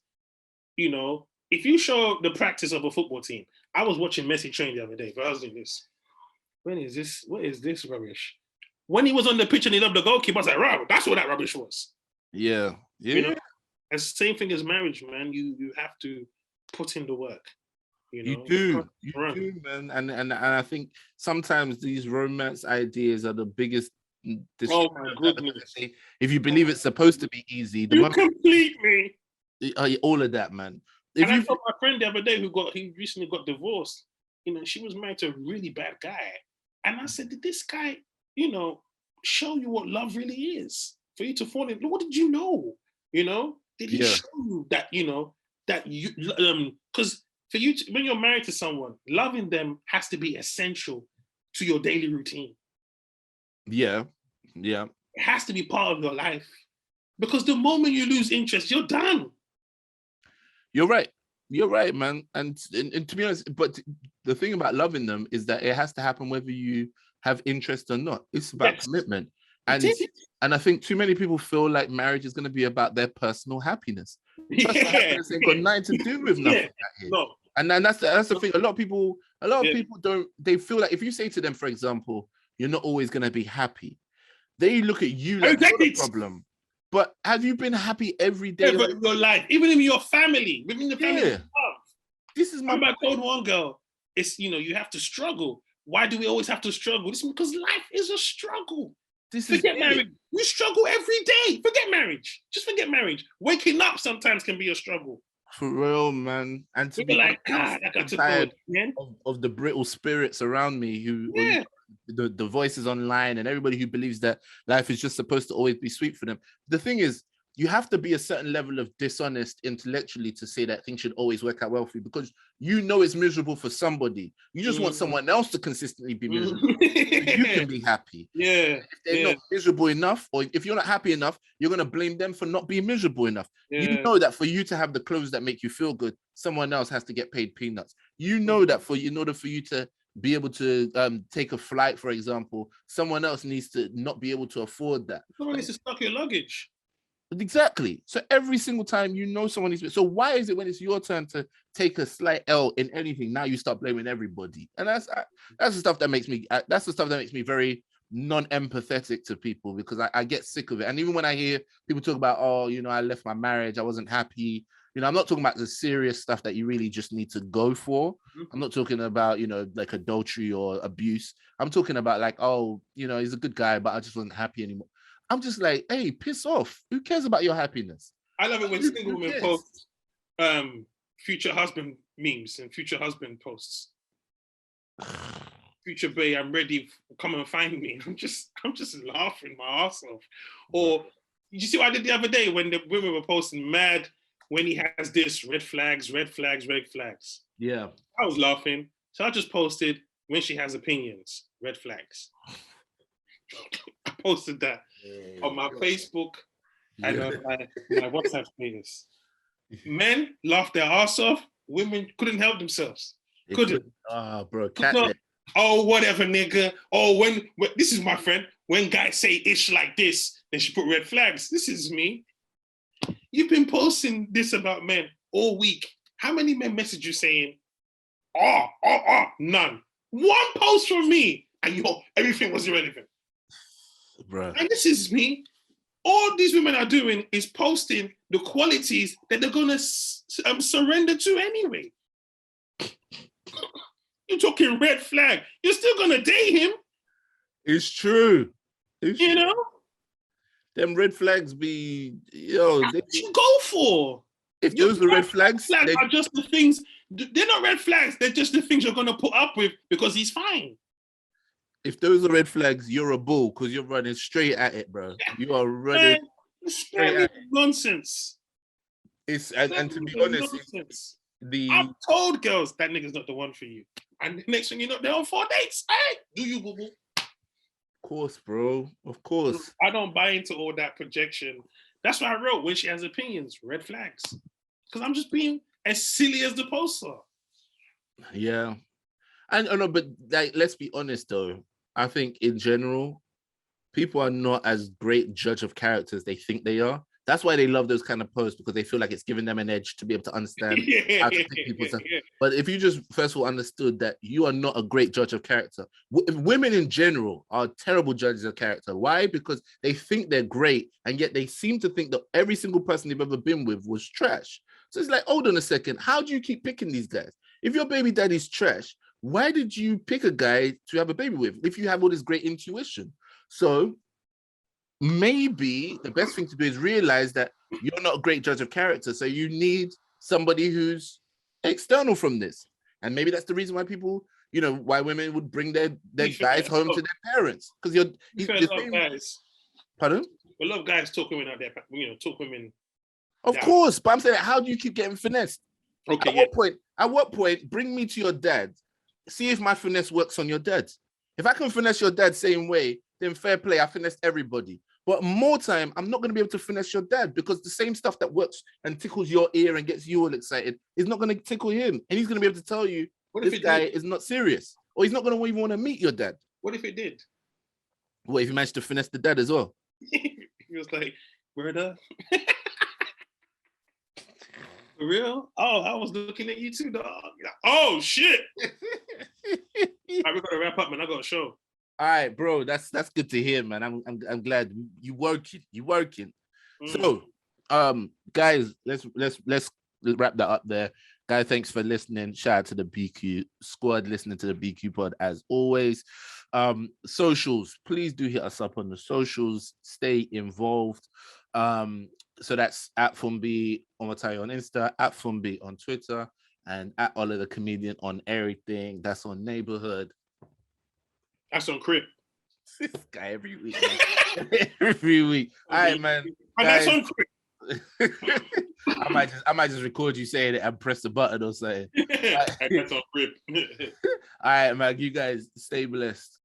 if you show the practice of a football team, I was watching Messi train the other day, but I was doing this. What is this rubbish? When he was on the pitch and he loved the goalkeeper, I was like, right, that's what that rubbish was. Yeah. It's the same thing as marriage, man. You have to put in the work. You do, man. And I think sometimes these romance ideas are the biggest. Oh my goodness! If you believe it's supposed to be easy, you complete me. All of that, man. I told my friend the other day he recently got divorced. She was married to a really bad guy, and I said, did this guy, show you what love really is? For you to fall in, what did you know? Did he show you that? That you because for you when you're married to someone, loving them has to be essential to your daily routine. Yeah. It has to be part of your life, because the moment you lose interest, you're done. You're right, man. And to be honest, but the thing about loving them is that it has to happen whether you have interest or not. It's about commitment. And I think too many people feel like marriage is going to be about their personal happiness. Personal happiness ain't got nothing to do with nothing. No. And then that's the thing. A lot of people don't. They feel like if you say to them, for example, you're not always going to be happy, they look at you like you're the problem. But have you been happy every day of your life, even in your family, within the family? Yeah. This is my told one girl. It's you have to struggle. Why do we always have to struggle? This is because life is a struggle. Forget marriage. You struggle every day. Forget marriage. Just forget marriage. Waking up sometimes can be a struggle. For real, man. And to be like, God, I got tired of the brittle spirits around me who the voices online and everybody who believes that life is just supposed to always be sweet for them. The thing is, you have to be a certain level of dishonest intellectually to say that things should always work out well for you, because it's miserable for somebody. You just want someone else to consistently be miserable so you can be happy. Yeah. If they're not miserable enough, or if you're not happy enough, you're going to blame them for not being miserable enough. You know that for you to have the clothes that make you feel good, someone else has to get paid peanuts. You know that in order for you to be able to take a flight, for example, someone else needs to not be able to afford that. Someone needs to stock your luggage. Exactly. So every single time you know someone is, so why is it when it's your turn to take a slight L in anything, now you start blaming everybody? And that's the stuff that makes me very non-empathetic to people, because I get sick of it. And even when I hear people talk about, oh, I left my marriage, I wasn't happy. I'm not talking about the serious stuff that you really just need to go for. I'm not talking about, like adultery or abuse. I'm talking about like, oh, he's a good guy, but I just wasn't happy anymore. I'm just like, hey, piss off. Who cares about your happiness? I love it when single women post future husband memes and future husband posts. Future bae, I'm ready. Come and find me. I'm just laughing my ass off. Or you see what I did the other day when the women were posting mad when he has this, red flags, red flags, red flags. Yeah. I was laughing. So I just posted when she has opinions, red flags. I posted that on my Facebook and on my WhatsApp status. Men laughed their ass off. Women couldn't help themselves. Couldn't. Oh, bro, cat. Oh, whatever, nigga. Oh, when this is my friend. When guys say ish like this, then she put red flags. This is me. You've been posting this about men all week. How many men message you saying, none. One post from me, and everything was irrelevant. Bro. And this is me. All these women are doing is posting the qualities that they're gonna surrender to anyway. You're talking red flag. You're still gonna date him. It's true. You know? Them red flags be, what you go for? If those are red flags, are just the things. They're not red flags. They're just the things you're gonna put up with because he's fine. If those are red flags, you're a bull because you're running straight at it, bro. You are running straight at it. Nonsense. And to be honest, I've told girls that nigga's not the one for you, and the next thing you know, they're on 4 dates. Hey, do you, boo boo? Of course, bro. Of course. I don't buy into all that projection. That's why I wrote when she has opinions, red flags, because I'm just being as silly as the poster. Yeah, and no, but like, let's be honest though. I think in general, people are not as great judge of character as they think they are. That's why they love those kind of posts, because they feel like it's giving them an edge to be able to understand how to think people's stuff. But if you just first of all understood that you are not a great judge of character, women in general are terrible judges of character. Why? Because they think they're great, and yet they seem to think that every single person they've ever been with was trash. So it's like, hold on a second, how do you keep picking these guys? If your baby daddy's trash, why did you pick a guy to have a baby with if you have all this great intuition? So maybe the best thing to do is realize that you're not a great judge of character. So you need somebody who's external from this. And maybe that's the reason why people, why women would bring their guys home to their parents. Because guys. Pardon? A lot of guys talk women out there, talk women. Of course, but I'm saying, how do you keep getting finessed? Okay. At what point, bring me to your dad. See if my finesse works on your dad. If I can finesse your dad same way, then fair play, I finessed everybody. But more time, I'm not going to be able to finesse your dad, because the same stuff that works and tickles your ear and gets you all excited is not going to tickle him. And he's going to be able to tell you this guy is not serious, or he's not going to even want to meet your dad. What if it did? What if you managed to finesse the dad as well? He was like, word up. For real? Oh, I was looking at you too, dog. Oh, shit. All right, we got to wrap up, man. I got a show. All right, bro. That's good to hear, man. I'm glad you working. So, guys, let's wrap that up there. Guys, thanks for listening. Shout out to the BQ squad listening to the BQ pod as always. Socials, please do hit us up on the socials. Stay involved. So that's at Funmbi Omotayo on Insta, at Funmbi on Twitter, and at Ola the Comedian on everything. That's on Neighborhood. That's on Crip. This guy every week. Every week. All right, man. And that's on Crip. I might just record you saying it and press the button or something. That's on Crip. All right, man. You guys stay blessed.